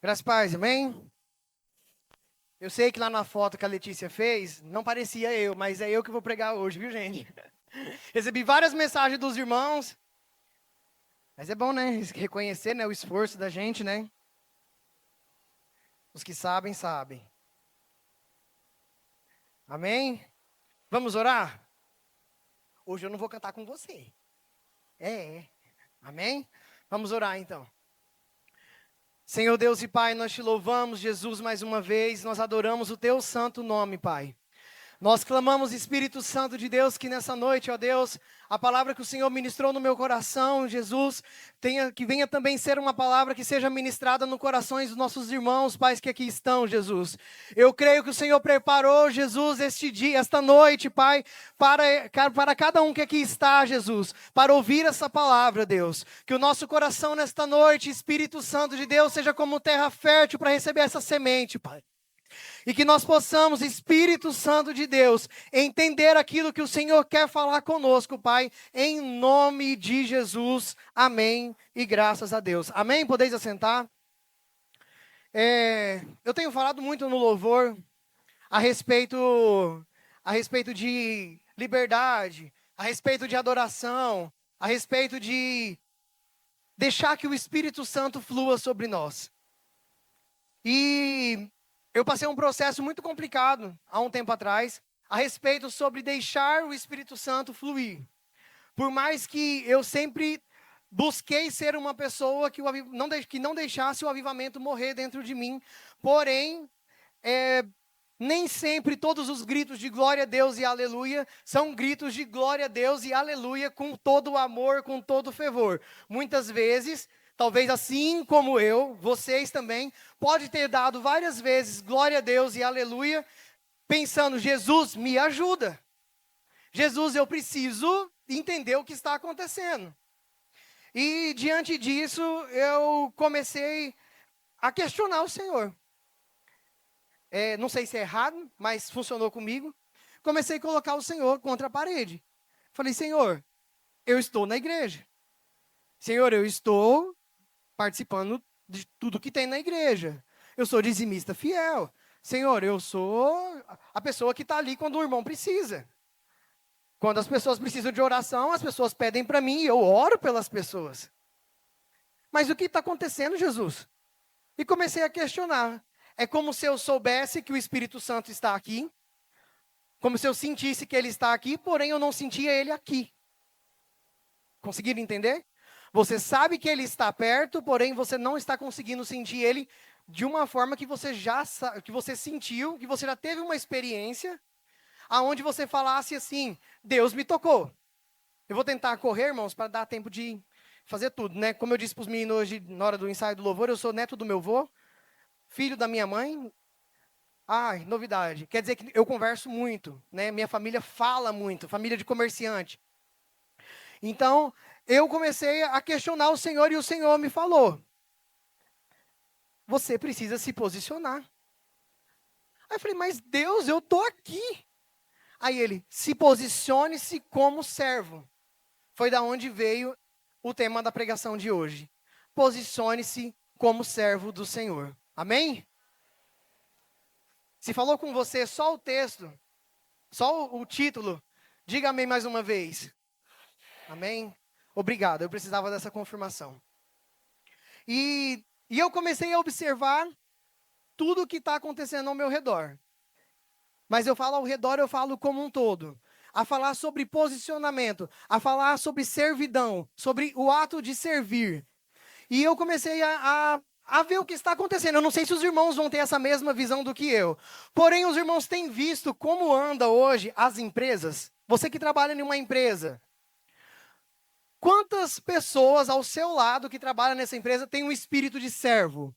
Graças a paz, amém? Eu sei que lá na foto que a Letícia fez, não parecia eu, mas é eu que vou pregar hoje, viu, gente? Recebi várias mensagens dos irmãos, mas é bom, né? Reconhecer, né, o esforço da gente, né? Os que sabem, sabem. Amém? Vamos orar? Hoje eu não vou cantar com você. É. Amém? Vamos orar então. Senhor Deus e Pai, nós te louvamos, Jesus, mais uma vez, nós adoramos o teu santo nome, Pai. Nós clamamos, Espírito Santo de Deus, que nessa noite, ó Deus, a palavra que o Senhor ministrou no meu coração, Jesus, que venha também ser uma palavra que seja ministrada no corações dos nossos irmãos, pais que aqui estão, Jesus. Eu creio que o Senhor preparou, Jesus, este dia, esta noite, Pai, para cada um que aqui está, Jesus, para ouvir essa palavra, Deus. Que o nosso coração nesta noite, Espírito Santo de Deus, seja como terra fértil para receber essa semente, Pai. E que nós possamos, Espírito Santo de Deus, entender aquilo que o Senhor quer falar conosco, Pai, em nome de Jesus. Amém e graças a Deus. Amém? Podeis assentar? Eu tenho falado muito no louvor a respeito, a respeito de liberdade, a respeito de adoração, a respeito de deixar que o Espírito Santo flua sobre nós. E eu passei um processo muito complicado há um tempo atrás a respeito sobre deixar o Espírito Santo fluir. Por mais que eu sempre busquei ser uma pessoa que não deixasse o avivamento morrer dentro de mim, porém, nem sempre todos os gritos de glória a Deus e aleluia são gritos de glória a Deus e aleluia com todo o amor, com todo o fervor. Muitas vezes, talvez assim como eu, vocês também, pode ter dado várias vezes glória a Deus e aleluia, pensando, Jesus, me ajuda. Jesus, eu preciso entender o que está acontecendo. E diante disso, eu comecei a questionar o Senhor. Não sei se é errado, mas funcionou comigo. Comecei a colocar o Senhor contra a parede. Falei, Senhor, eu estou na igreja. Senhor, eu estou participando de tudo que tem na igreja. Eu sou dizimista fiel. Senhor, eu sou a pessoa que está ali quando o irmão precisa. Quando as pessoas precisam de oração, as pessoas pedem para mim e eu oro pelas pessoas. Mas o que está acontecendo, Jesus? E comecei a questionar. É como se eu soubesse que o Espírito Santo está aqui, como se eu sentisse que ele está aqui, porém eu não sentia ele aqui. Conseguiram entender? Você sabe que ele está perto, porém você não está conseguindo sentir ele de uma forma que você que você sentiu, que você já teve uma experiência, aonde você falasse assim, Deus me tocou. Eu vou tentar correr, irmãos, para dar tempo de fazer tudo, né? Como eu disse para os meninos hoje, na hora do ensaio do louvor, eu sou neto do meu avô, filho da minha mãe. Ai, novidade. Quer dizer que eu converso muito, né? Minha família fala muito, família de comerciante. Então, eu comecei a questionar o Senhor e o Senhor me falou: você precisa se posicionar. Aí eu falei, mas Deus, eu estou aqui. Aí ele, se posicione-se como servo. Foi da onde veio o tema da pregação de hoje. Posicione-se como servo do Senhor. Amém? Se falou com você só o texto, só o título, diga amém mais uma vez. Amém? Obrigado, eu precisava dessa confirmação. E eu comecei a observar tudo o que está acontecendo ao meu redor. Mas eu falo ao redor, eu falo como um todo. A falar sobre posicionamento, a falar sobre servidão, sobre o ato de servir. E eu comecei a ver o que está acontecendo. Eu não sei se os irmãos vão ter essa mesma visão do que eu. Porém, os irmãos têm visto como anda hoje as empresas. Você que trabalha em uma empresa. Quantas pessoas ao seu lado que trabalham nessa empresa têm um espírito de servo?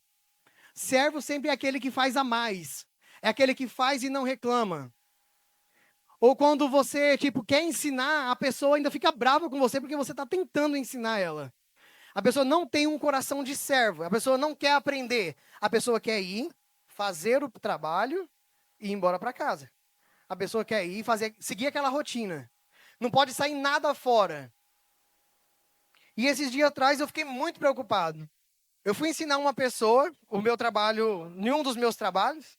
Servo sempre é aquele que faz a mais. É aquele que faz e não reclama. Ou quando você, quer ensinar, a pessoa ainda fica brava com você porque você está tentando ensinar ela. A pessoa não tem um coração de servo. A pessoa não quer aprender. A pessoa quer ir, fazer o trabalho e ir embora para casa. A pessoa quer ir, seguir aquela rotina. Não pode sair nada fora. E esses dias atrás eu fiquei muito preocupado. Eu fui ensinar uma pessoa, o meu trabalho, nenhum dos meus trabalhos,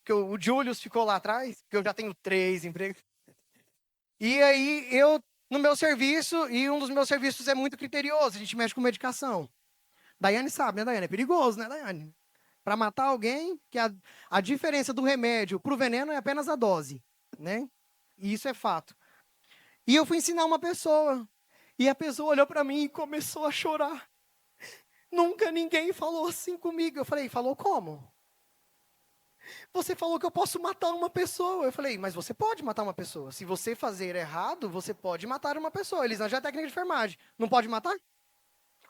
que o Julius ficou lá atrás, que eu já tenho 3 empregos. E aí, no meu serviço, e um dos meus serviços é muito criterioso, a gente mexe com medicação. Daiane sabe, né, Daiane? É perigoso, né, Daiane? Para matar alguém, que a diferença do remédio para o veneno é apenas a dose, né? E isso é fato. E eu fui ensinar uma pessoa, e a pessoa olhou para mim e começou a chorar. Nunca ninguém falou assim comigo. Eu falei, falou como? Você falou que eu posso matar uma pessoa. Eu falei, mas você pode matar uma pessoa. Se você fazer errado, você pode matar uma pessoa. Eles já é técnica de enfermagem. Não pode matar?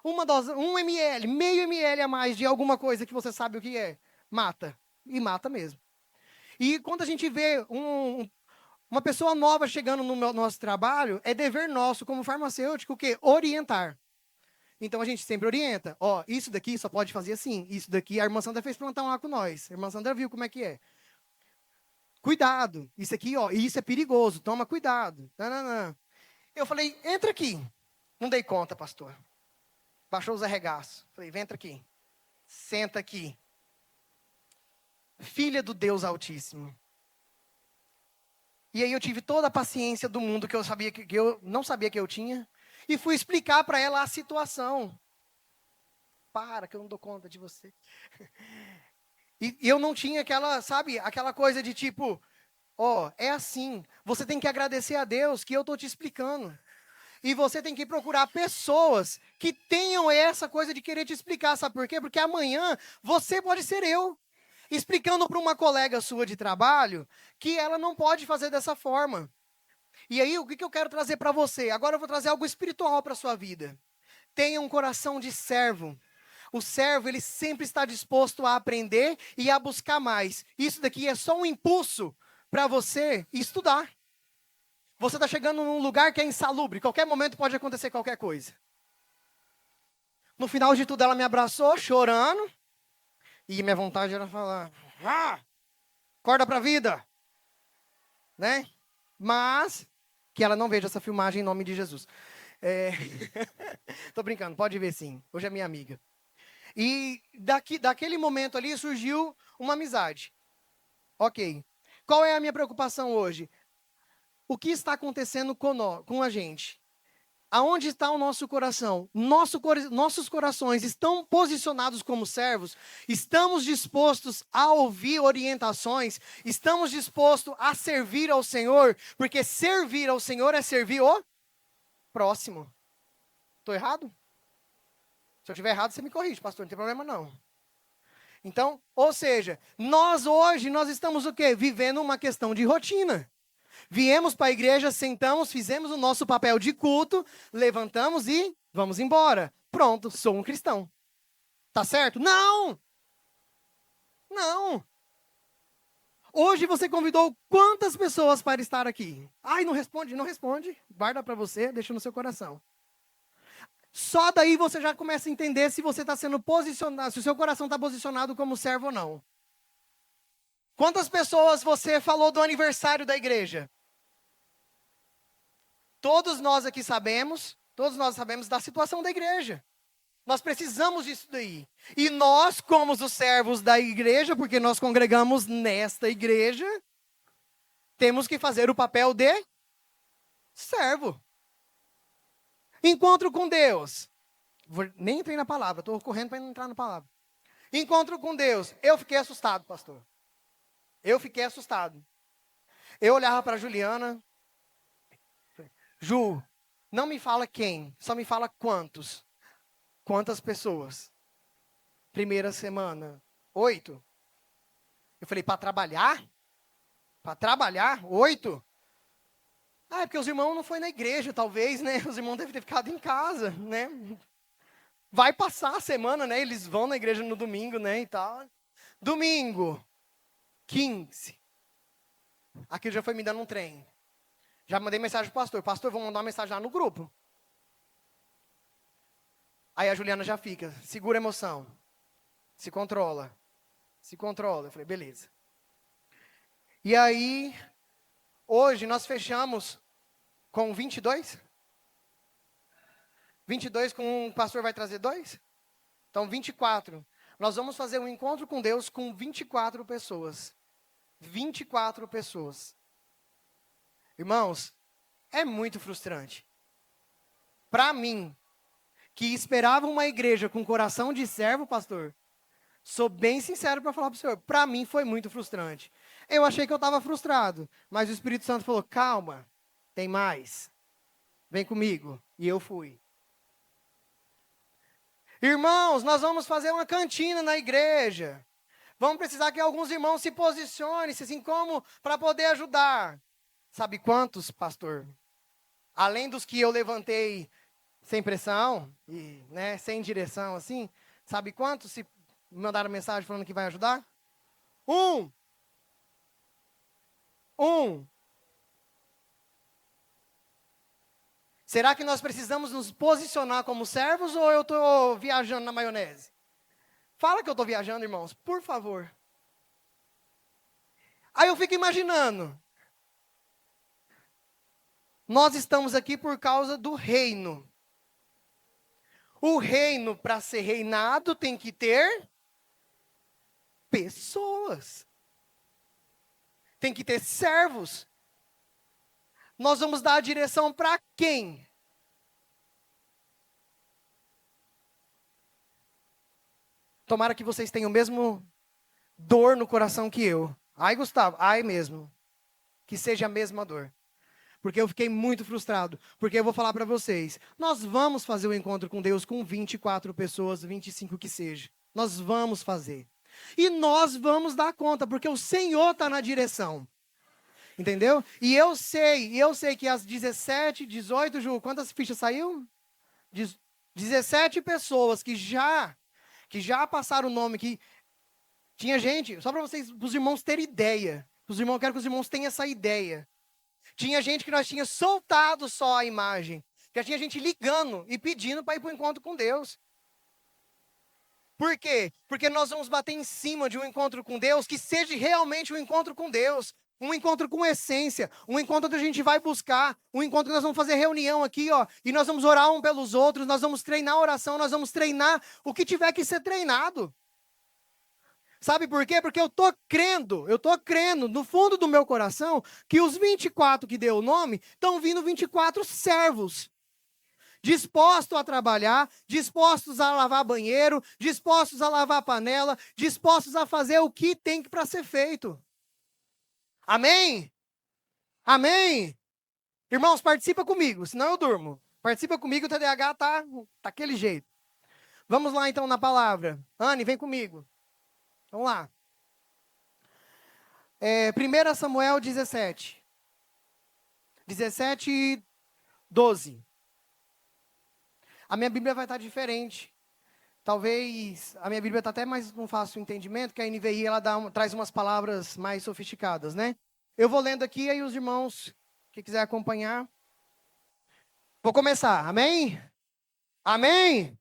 Uma dose, 1 ml, meio ml a mais de alguma coisa que você sabe o que é. Mata. E mata mesmo. E quando a gente vê uma pessoa nova chegando no nosso trabalho, é dever nosso, como farmacêutico, o quê? Orientar. Então a gente sempre orienta. Ó, isso daqui só pode fazer assim. Isso daqui, a irmã Sandra fez plantar lá com nós. A irmã Sandra viu como é que é. Cuidado. Isso aqui, ó, isso é perigoso. Toma cuidado. Nananã. Eu falei, entra aqui. Não dei conta, pastor. Baixou os arregaços. Falei, vem, entra aqui. Senta aqui. Filha do Deus Altíssimo. E aí eu tive toda a paciência do mundo que eu não sabia que eu tinha. E fui explicar para ela a situação. Para, que eu não dou conta de você. E eu não tinha aquela coisa de tipo, ó, é assim. Você tem que agradecer a Deus que eu estou te explicando. E você tem que procurar pessoas que tenham essa coisa de querer te explicar. Sabe por quê? Porque amanhã você pode ser eu. Explicando para uma colega sua de trabalho que ela não pode fazer dessa forma. E aí, o que eu quero trazer para você? Agora eu vou trazer algo espiritual para a sua vida. Tenha um coração de servo. O servo, ele sempre está disposto a aprender e a buscar mais. Isso daqui é só um impulso para você estudar. Você está chegando num lugar que é insalubre. Qualquer momento pode acontecer qualquer coisa. No final de tudo, ela me abraçou, chorando. E minha vontade era falar, acorda para a vida. Né? Mas que ela não veja essa filmagem em nome de Jesus. Tô brincando, pode ver sim. Hoje é minha amiga. E daquele momento ali surgiu uma amizade. Ok. Qual é a minha preocupação hoje? O que está acontecendo com a gente? Aonde está o nosso coração? Nossos corações estão posicionados como servos? Estamos dispostos a ouvir orientações? Estamos dispostos a servir ao Senhor? Porque servir ao Senhor é servir o próximo. Estou errado? Se eu estiver errado, você me corrige, pastor, não tem problema não. Então, ou seja, nós estamos o quê? Vivendo uma questão de rotina. Viemos para a igreja, sentamos, fizemos o nosso papel de culto, levantamos e vamos embora. Pronto, sou um cristão. Tá certo? Não! Não! Hoje você convidou quantas pessoas para estar aqui? Ai, não responde, não responde. Guarda para você, deixa no seu coração. Só daí você já começa a entender se você está sendo posicionado, se o seu coração está posicionado como servo ou não. Quantas pessoas você falou do aniversário da igreja? Todos nós sabemos da situação da igreja. Nós precisamos disso daí. E nós, como os servos da igreja, porque nós congregamos nesta igreja, temos que fazer o papel de servo. Encontro com Deus. Nem entrei na palavra, estou correndo para entrar na palavra. Encontro com Deus. Eu fiquei assustado, pastor. Eu fiquei assustado. Eu olhava para a Juliana. Ju, não me fala quem, só me fala quantos. Quantas pessoas? Primeira semana, 8. Eu falei, para trabalhar? Para trabalhar? 8? Ah, é porque os irmãos não foi na igreja, talvez, né? Os irmãos devem ter ficado em casa, né? Vai passar a semana, né? Eles vão na igreja no domingo, né? E tal. Domingo, 15. Aquilo já foi me dando um trem. Já mandei mensagem pro pastor. Pastor, vou mandar uma mensagem lá no grupo. Aí a Juliana já fica, segura a emoção. Se controla. Se controla. Eu falei, beleza. E aí, hoje nós fechamos com 22? 22 com um pastor vai trazer 2? Então, 24. Nós vamos fazer um encontro com Deus com 24 pessoas. 24 pessoas. Irmãos, é muito frustrante. Para mim, que esperava uma igreja com coração de servo, pastor, sou bem sincero para falar para o senhor, para mim foi muito frustrante. Eu achei que eu estava frustrado, mas o Espírito Santo falou, calma, tem mais. Vem comigo. E eu fui. Irmãos, nós vamos fazer uma cantina na igreja. Vamos precisar que alguns irmãos se posicionem, assim como, para poder ajudar. Sabe quantos, pastor? Além dos que eu levantei sem pressão, e, né, sem direção, assim, sabe quantos se mandaram mensagem falando que vai ajudar? Um. Será que nós precisamos nos posicionar como servos ou eu estou viajando na maionese? Fala que eu estou viajando, irmãos, por favor. Aí eu fico imaginando. Nós estamos aqui por causa do reino. O reino, para ser reinado, tem que ter pessoas. Tem que ter servos. Nós vamos dar a direção para quem? Tomara que vocês tenham o mesmo dor no coração que eu. Ai, Gustavo, ai mesmo. Que seja a mesma dor. Porque eu fiquei muito frustrado. Porque eu vou falar para vocês. Nós vamos fazer o encontro com Deus com 24 pessoas, 25 que seja. Nós vamos fazer. E nós vamos dar conta, porque o Senhor está na direção. Entendeu? E eu sei que às 17, 18, Ju, quantas fichas saiu? 17 pessoas que já passaram o nome, que tinha gente, só para vocês, para os irmãos terem ideia. Quero que os irmãos tenham essa ideia. Tinha gente que nós tínhamos soltado só a imagem. Já tinha gente ligando e pedindo para ir para o encontro com Deus. Por quê? Porque nós vamos bater em cima de um encontro com Deus que seja realmente um encontro com Deus. Um encontro com essência, um encontro que a gente vai buscar, um encontro que nós vamos fazer reunião aqui, ó, e nós vamos orar um pelos outros, nós vamos treinar a oração, nós vamos treinar o que tiver que ser treinado. Sabe por quê? Porque eu tô crendo no fundo do meu coração que os 24 que deu o nome estão vindo 24 servos. Dispostos a trabalhar, dispostos a lavar banheiro, dispostos a lavar panela, dispostos a fazer o que tem para ser feito. Amém? Amém? Irmãos, participa comigo, senão eu durmo. Participa comigo, o TDAH tá daquele jeito. Vamos lá então na palavra. Anne, vem comigo. Vamos lá. 1 Samuel 17. 17, 12. A minha Bíblia vai estar diferente. Talvez a minha Bíblia está até mais não fácil entendimento, que a NVI ela traz umas palavras mais sofisticadas, né? Eu vou lendo aqui, aí os irmãos que quiser acompanhar. Vou começar, amém? Amém?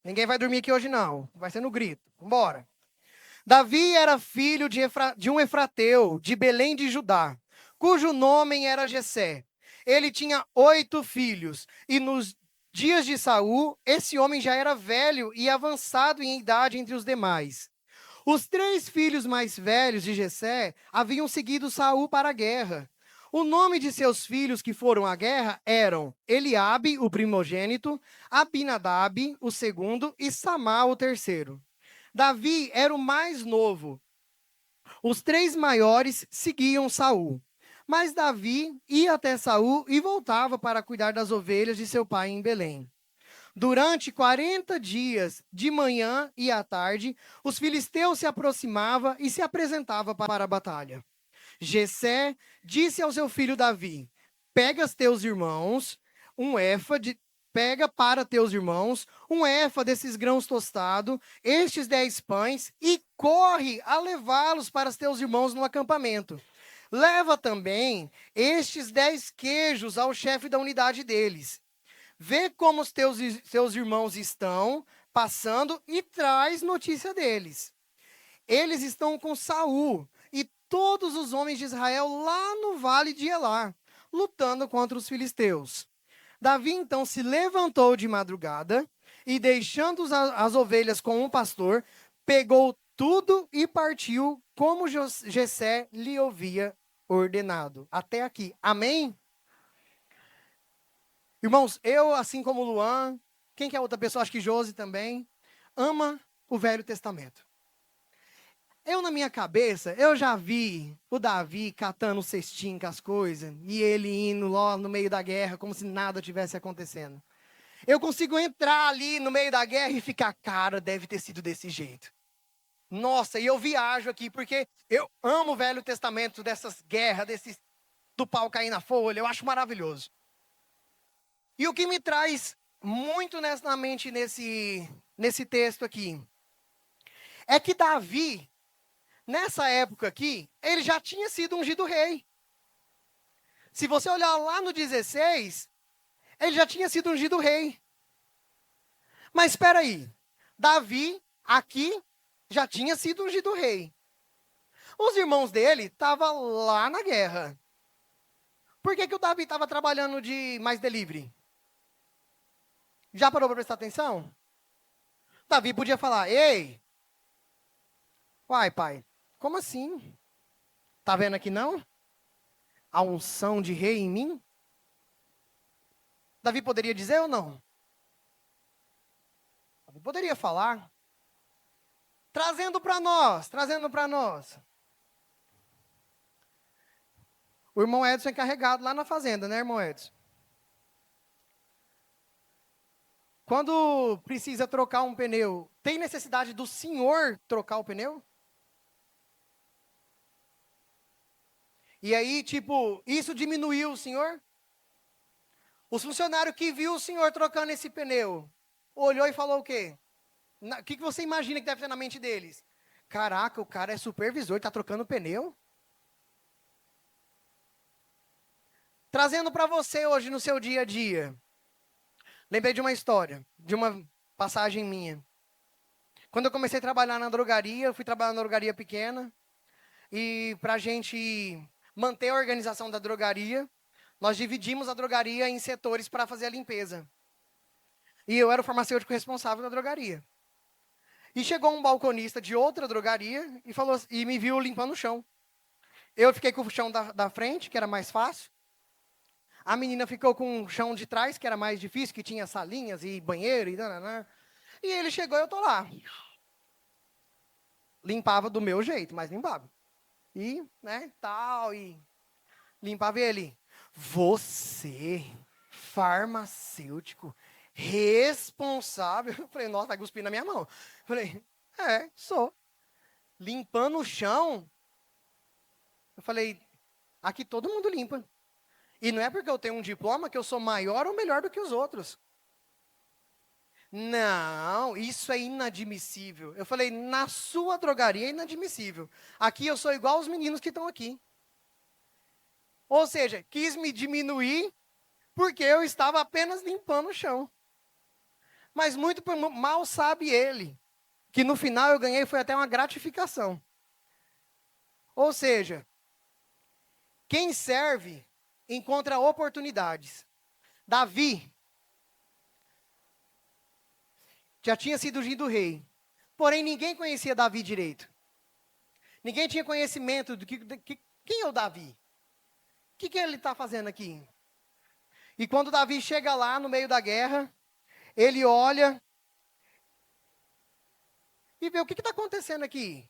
Ninguém vai dormir aqui hoje não, vai ser no grito. Vambora. Davi era filho de um efrateu, de Belém de Judá, cujo nome era Jessé. Ele tinha 8 filhos, e nos dias de Saul, esse homem já era velho e avançado em idade entre os demais. Os 3 filhos mais velhos de Jessé haviam seguido Saul para a guerra. O nome de seus filhos que foram à guerra eram Eliabe, o primogênito, Abinadab, o segundo, e Samá, o terceiro. Davi era o mais novo. Os 3 maiores seguiam Saul. Mas Davi ia até Saul e voltava para cuidar das ovelhas de seu pai em Belém. Durante 40 dias, de manhã e à tarde, os filisteus se aproximavam e se apresentavam para a batalha. Jessé disse ao seu filho Davi: pega para teus irmãos um efa desses grãos tostados, estes 10 pães, e corre a levá-los para os teus irmãos no acampamento. Leva também estes 10 queijos ao chefe da unidade deles. Vê como os seus irmãos estão passando e traz notícia deles. Eles estão com Saul e todos os homens de Israel lá no vale de Elá, lutando contra os filisteus. Davi então se levantou de madrugada E deixando as ovelhas com um pastor, pegou tudo e partiu, como Jessé lhe havia ordenado. Até aqui. Amém? Irmãos, eu, assim como o Luan, quem que é outra pessoa? Acho que Josi também, ama o Velho Testamento. Eu, na minha cabeça, eu já vi o Davi catando o cestinho com as coisas, e ele indo lá no meio da guerra, como se nada tivesse acontecendo. Eu consigo entrar ali no meio da guerra e ficar, cara, deve ter sido desse jeito. Nossa, e eu viajo aqui, porque eu amo o Velho Testamento, dessas guerras, do pau cair na folha, eu acho maravilhoso. E o que me traz muito na mente nesse texto aqui, é que Davi, nessa época aqui, ele já tinha sido ungido rei. Se você olhar lá no 16, ele já tinha sido ungido rei. Mas espera aí, Davi, aqui, já tinha sido ungido rei. Os irmãos dele estavam lá na guerra. Por que o Davi estava trabalhando de mais delivery? Já parou para prestar atenção? Davi podia falar, ei, uai pai, como assim? Tá vendo aqui não? A unção de rei em mim? Davi poderia dizer ou não? Davi poderia falar. Trazendo para nós. O irmão Edson é encarregado lá na fazenda, né, irmão Edson? Quando precisa trocar um pneu, tem necessidade do senhor trocar o pneu? E aí, tipo, isso diminuiu o senhor? Os funcionários que viu o senhor trocando esse pneu, olhou e falou o quê? O que você imagina que deve ter na mente deles? Caraca, o cara é supervisor, está trocando pneu? Trazendo para você hoje no seu dia a dia. Lembrei de uma história, de uma passagem minha. Quando eu comecei a trabalhar na drogaria, eu fui trabalhar na drogaria pequena. E para a gente manter a organização da drogaria, nós dividimos a drogaria em setores para fazer a limpeza. E eu era o farmacêutico responsável da drogaria. E chegou um balconista de outra drogaria e me viu limpando o chão. Eu fiquei com o chão da frente, que era mais fácil. A menina ficou com o chão de trás, que era mais difícil, que tinha salinhas e banheiro e nananã. E ele chegou e eu tô lá. Limpava do meu jeito, mas limpava. E, né, tal, e limpava ele. Você, farmacêutico, responsável. Eu falei, nossa, vai cuspir na minha mão. Eu falei, sou. Limpando o chão. Eu falei, aqui todo mundo limpa. E não é porque eu tenho um diploma que eu sou maior ou melhor do que os outros. Não, isso é inadmissível. Eu falei, na sua drogaria é inadmissível. Aqui eu sou igual aos meninos que estão aqui. Ou seja, quis me diminuir porque eu estava apenas limpando o chão. Mas muito mal sabe ele, que no final eu ganhei foi até uma gratificação. Ou seja, quem serve encontra oportunidades. Davi já tinha sido ungido rei, porém ninguém conhecia Davi direito. Ninguém tinha conhecimento do quem é o Davi? O que ele está fazendo aqui? E quando Davi chega lá no meio da guerra, ele olha e vê o que está acontecendo aqui.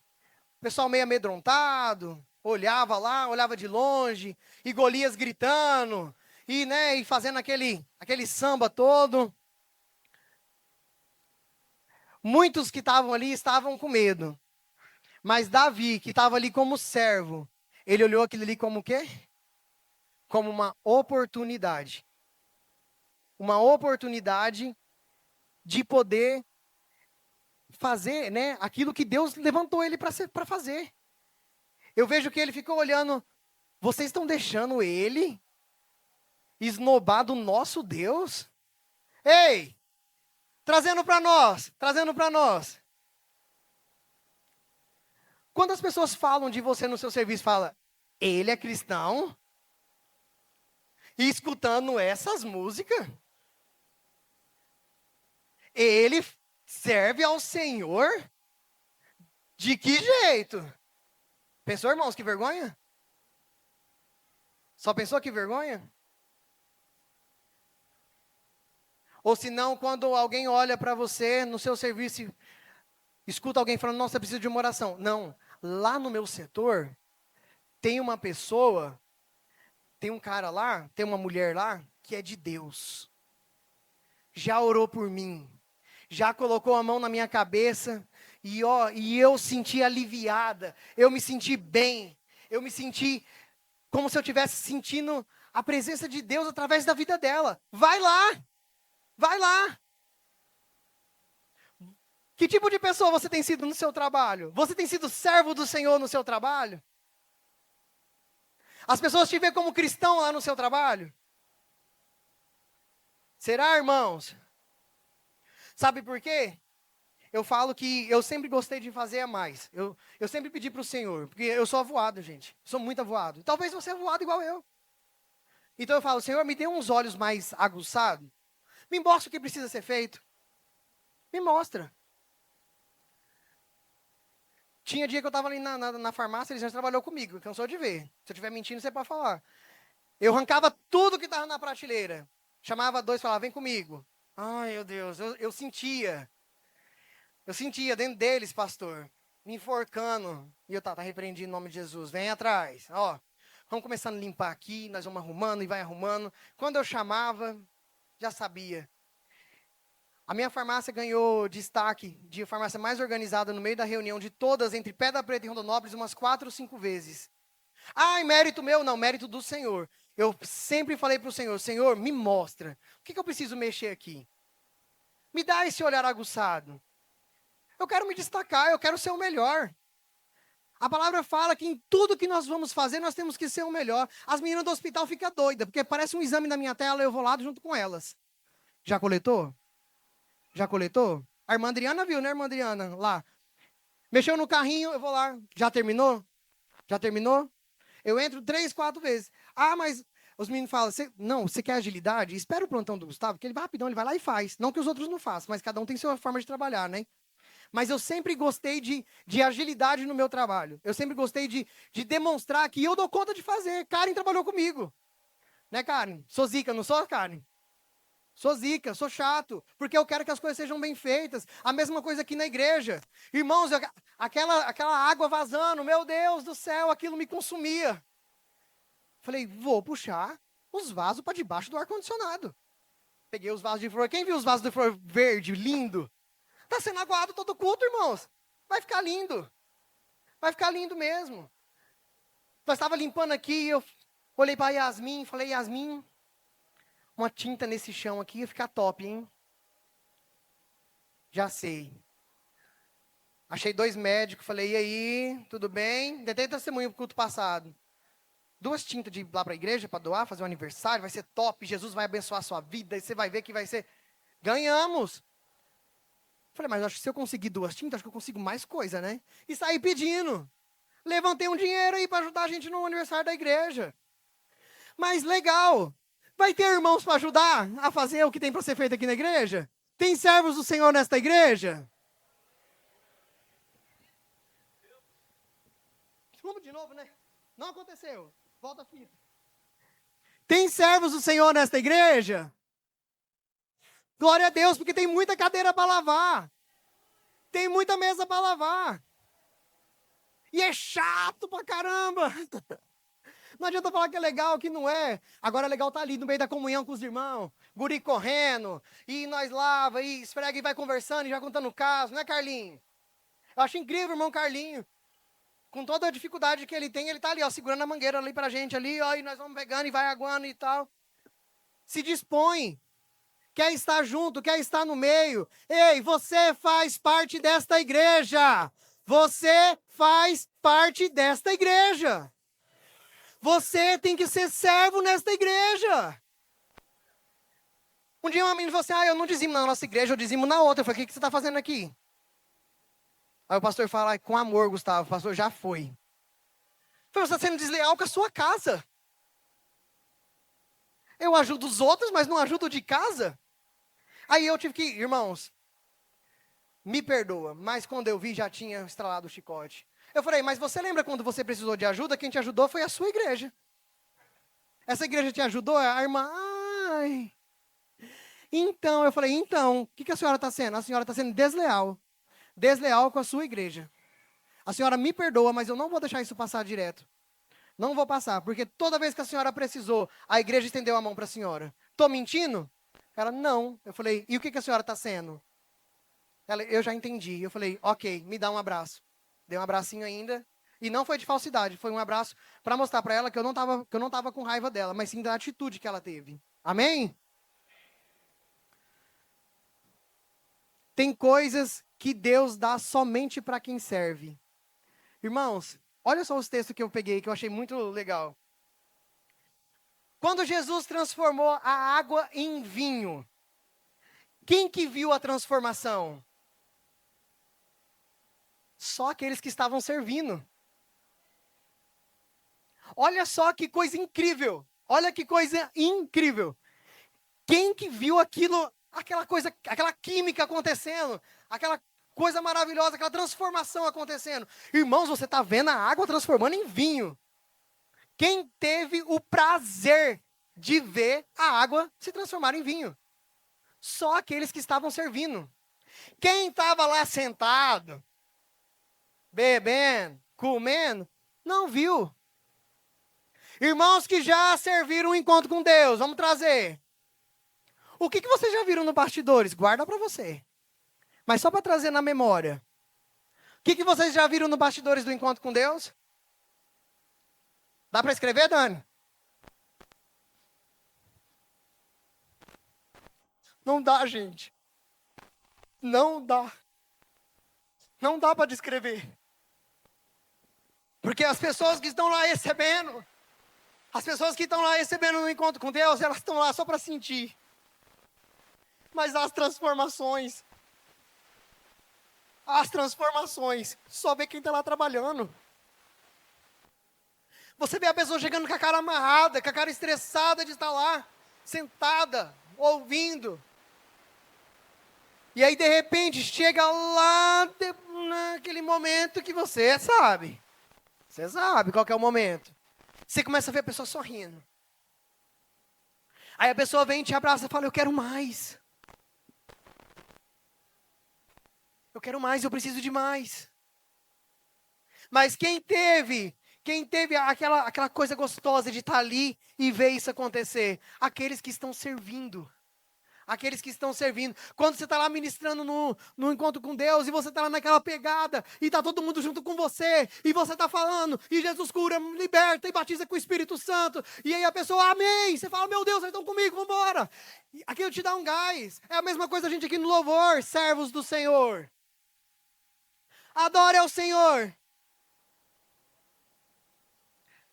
O pessoal meio amedrontado, olhava lá, olhava de longe, e Golias gritando, e fazendo aquele samba todo. Muitos que estavam ali estavam com medo. Mas Davi, que estava ali como servo, ele olhou aquilo ali como o quê? Como uma oportunidade. Uma oportunidade de poder fazer, né, aquilo que Deus levantou ele para fazer. Eu vejo que ele ficou olhando, vocês estão deixando ele esnobar do nosso Deus? Ei, trazendo para nós. Quando as pessoas falam de você no seu serviço, fala, ele é cristão? E escutando essas músicas? Ele serve ao Senhor? De que jeito? Pensou, irmãos, que vergonha? Só pensou que vergonha? Ou se não, quando alguém olha para você no seu serviço e escuta alguém falando, nossa, eu preciso de uma oração. Não, lá no meu setor, tem uma pessoa, tem um cara lá, tem uma mulher lá, que é de Deus. Já orou por mim, já colocou a mão na minha cabeça, e eu senti aliviada, eu me senti bem, eu me senti como se eu estivesse sentindo a presença de Deus através da vida dela. Vai lá, vai lá. Que tipo de pessoa você tem sido no seu trabalho? Você tem sido servo do Senhor no seu trabalho? As pessoas te veem como cristão lá no seu trabalho? Será, irmãos? Sabe por quê? Eu falo que eu sempre gostei de fazer a mais. Eu sempre pedi para o Senhor, porque eu sou avoado, gente. Sou muito avoado. Talvez você é avoado igual eu. Então eu falo, Senhor, me dê uns olhos mais aguçados. Me mostra o que precisa ser feito. Me mostra. Tinha dia que eu estava ali na farmácia, ele já trabalhou comigo, cansou de ver. Se eu estiver mentindo, você pode falar. Eu arrancava tudo que estava na prateleira. Chamava dois e falava, vem comigo. Ai, meu Deus, eu sentia. Eu sentia dentro deles, pastor, me enforcando. E eu tá repreendido em nome de Jesus. Vem atrás. Ó, vamos começando a limpar aqui, nós vamos arrumando e vai arrumando. Quando eu chamava, já sabia. A minha farmácia ganhou destaque de farmácia mais organizada no meio da reunião de todas, entre Pedra Preta e Rondonópolis, umas 4 ou 5 vezes. Ai, mérito meu? Não, mérito do Senhor. Eu sempre falei para o Senhor, Senhor, me mostra. O que eu preciso mexer aqui? Me dá esse olhar aguçado. Eu quero me destacar, eu quero ser o melhor. A palavra fala que em tudo que nós vamos fazer, nós temos que ser o melhor. As meninas do hospital ficam doidas, porque parece um exame na minha tela, eu vou lá junto com elas. Já coletou? Já coletou? A irmã Adriana viu, né, irmã Adriana? Lá. Mexeu no carrinho, eu vou lá. Já terminou? Já terminou? Eu entro 3, 4 vezes. Ah, mas os meninos falam, não, você quer agilidade? Espera o plantão do Gustavo, que ele vai rapidão, ele vai lá e faz. Não que os outros não façam, mas cada um tem sua forma de trabalhar, né? Mas eu sempre gostei de agilidade no meu trabalho. Eu sempre gostei de demonstrar que eu dou conta de fazer. Karen trabalhou comigo. Né, Karen? Sou zica, não sou, Karen? Sou zica, sou chato. Porque eu quero que as coisas sejam bem feitas. A mesma coisa aqui na igreja. Irmãos, aquela água vazando, meu Deus do céu, aquilo me consumia. Falei, vou puxar os vasos para debaixo do ar-condicionado. Peguei os vasos de flor. Quem viu os vasos de flor verde, lindo? Está sendo aguado todo culto, irmãos. Vai ficar lindo. Vai ficar lindo mesmo. Nós estava limpando aqui, eu olhei para Yasmin e falei, Yasmin, uma tinta nesse chão aqui ia ficar top, hein? Já sei. Achei 2 médicos, falei, e aí, tudo bem? Tentei testemunho pro culto passado. 2 tintas de ir lá para a igreja para doar, fazer um aniversário, vai ser top, Jesus vai abençoar a sua vida, e você vai ver que vai ser... Ganhamos. Falei, mas acho que se eu conseguir 2 tintas, acho que eu consigo mais coisa, né? E saí pedindo. Levantei um dinheiro aí para ajudar a gente no aniversário da igreja. Mas legal. Vai ter irmãos para ajudar a fazer o que tem para ser feito aqui na igreja? Tem servos do Senhor nesta igreja? Vamos de novo, né? Não aconteceu. Volta a fita. Tem servos do Senhor nesta igreja? Glória a Deus, porque tem muita cadeira para lavar. Tem muita mesa para lavar. E é chato pra caramba. Não adianta falar que é legal, que não é. Agora é legal estar ali no meio da comunhão com os irmãos. Guri correndo. E nós lava, e esfrega, e vai conversando, e já contando o caso. Não é, Carlinho? Eu acho incrível o irmão Carlinho. Com toda a dificuldade que ele tem, ele tá ali, ó, segurando a mangueira ali pra gente ali, ó, e nós vamos pegando e vai aguando e tal. Se dispõe. Quer estar junto, quer estar no meio. Ei, você faz parte desta igreja. Você faz parte desta igreja. Você tem que ser servo nesta igreja. Um dia uma menina falou assim, eu não dizimo na nossa igreja, eu dizimo na outra. Eu falei, o que você está fazendo aqui? Aí o pastor fala, com amor, Gustavo, o pastor já foi. Eu falei, você está sendo desleal com a sua casa. Eu ajudo os outros, mas não ajudo o de casa. Aí eu tive que, irmãos, me perdoa. Mas quando eu vi, já tinha estralado o chicote. Eu falei, mas você lembra quando você precisou de ajuda? Quem te ajudou foi a sua igreja. Essa igreja te ajudou? A irmã, ai. Então, eu falei, então, o que a senhora está sendo? A senhora está sendo desleal. Desleal com a sua igreja. A senhora me perdoa, mas eu não vou deixar isso passar direto. Não vou passar, porque toda vez que a senhora precisou, a igreja estendeu a mão para a senhora. Estou mentindo? Ela, não. Eu falei, e o que a senhora está sendo? Ela, eu já entendi. Eu falei, ok, me dá um abraço. Dei um abracinho ainda. E não foi de falsidade, foi um abraço para mostrar para ela que eu não estava com raiva dela, mas sim da atitude que ela teve. Amém? Tem coisas que Deus dá somente para quem serve. Irmãos, olha só os textos que eu peguei, que eu achei muito legal. Quando Jesus transformou a água em vinho, quem que viu a transformação? Só aqueles que estavam servindo. Olha só que coisa incrível. Olha que coisa incrível. Quem que viu aquilo, aquela coisa, aquela química acontecendo, aquela coisa maravilhosa, aquela transformação acontecendo? Irmãos, você está vendo a água transformando em vinho. Quem teve o prazer de ver a água se transformar em vinho? Só aqueles que estavam servindo. Quem estava lá sentado, bebendo, comendo, não viu. Irmãos que já serviram um encontro com Deus, vamos trazer. O que vocês já viram no bastidores? Guarda para você. Mas só para trazer na memória. O que vocês já viram no bastidores do encontro com Deus? Dá para escrever, Dani? Não dá, gente. Não dá. Não dá para descrever. Porque as pessoas que estão lá recebendo, as pessoas que estão lá recebendo no encontro com Deus, elas estão lá só para sentir. Mas as transformações, só vê quem está lá trabalhando. Você vê a pessoa chegando com a cara amarrada, com a cara estressada de estar lá, sentada, ouvindo. E aí, de repente, chega lá naquele momento que você sabe. Você sabe qual que é o momento. Você começa a ver a pessoa sorrindo. Aí a pessoa vem, te abraça e fala, eu quero mais. Eu quero mais, eu preciso de mais. Mas quem teve aquela coisa gostosa de estar ali e ver isso acontecer? Aqueles que estão servindo. Aqueles que estão servindo. Quando você está lá ministrando no encontro com Deus, e você está lá naquela pegada, e está todo mundo junto com você, e você está falando, e Jesus cura, liberta e batiza com o Espírito Santo, e aí a pessoa, amém, você fala, meu Deus, eles estão comigo, vamos embora. Aquilo te dá um gás. É a mesma coisa a gente aqui no louvor, servos do Senhor. Adore ao Senhor.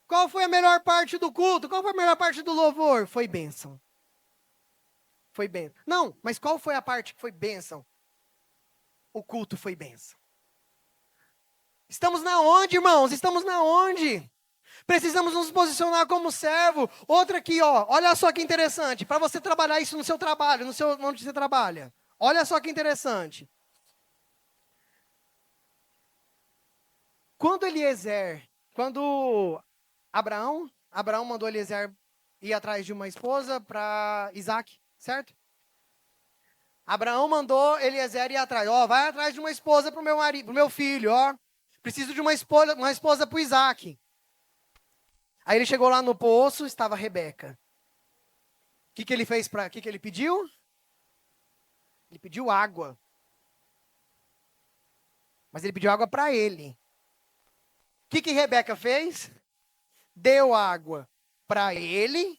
Qual foi a melhor parte do culto? Qual foi a melhor parte do louvor? Foi bênção. Foi bênção. Não, mas qual foi a parte que foi bênção? O culto foi bênção. Estamos na onde, irmãos? Estamos na onde? Precisamos nos posicionar como servo. Outra aqui, ó. Olha só que interessante. Para você trabalhar isso no seu trabalho, onde você trabalha. Olha só que interessante. Quando Abraão mandou Eliezer ir atrás de uma esposa para Isaac, certo? Abraão mandou Eliezer ir atrás. Ó, vai atrás de uma esposa para o meu filho, ó. Preciso de uma esposa para o Isaac. Aí ele chegou lá no poço, estava Rebeca. O que ele fez o que ele pediu? Ele pediu água. Mas ele pediu água para ele. O que Rebeca fez? Deu água para ele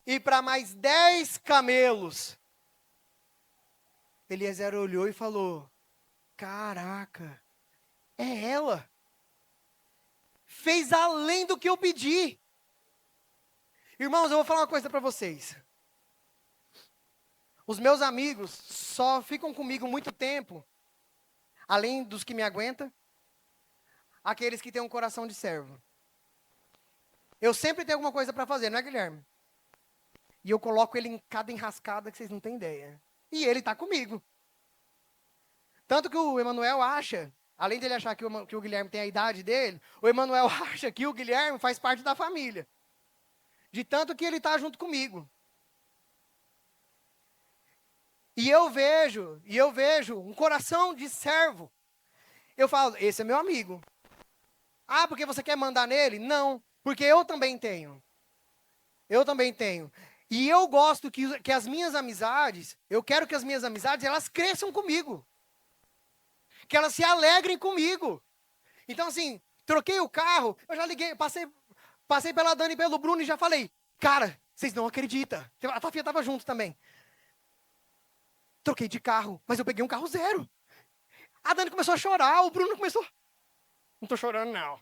e para mais 10 camelos. Eliezer olhou e falou, caraca, é ela. Fez além do que eu pedi. Irmãos, eu vou falar uma coisa para vocês. Os meus amigos só ficam comigo muito tempo, além dos que me aguentam, aqueles que têm um coração de servo. Eu sempre tenho alguma coisa para fazer, não é, Guilherme? E eu coloco ele em cada enrascada que vocês não têm ideia. E ele está comigo. Tanto que o Emanuel acha, além dele achar que o Guilherme tem a idade dele, o Emanuel acha que o Guilherme faz parte da família. De tanto que ele está junto comigo. E eu vejo um coração de servo. Eu falo, esse é meu amigo. Ah, porque você quer mandar nele? Não, porque eu também tenho. Eu também tenho. E eu gosto que as minhas amizades, eu quero que as minhas amizades, elas cresçam comigo. Que elas se alegrem comigo. Então, assim, troquei o carro, eu já liguei, passei pela Dani e pelo Bruno e já falei, cara, vocês não acreditam. A Tafia estava junto também. Troquei de carro, mas eu peguei um carro zero. A Dani começou a chorar, o Bruno começou, não tô chorando não.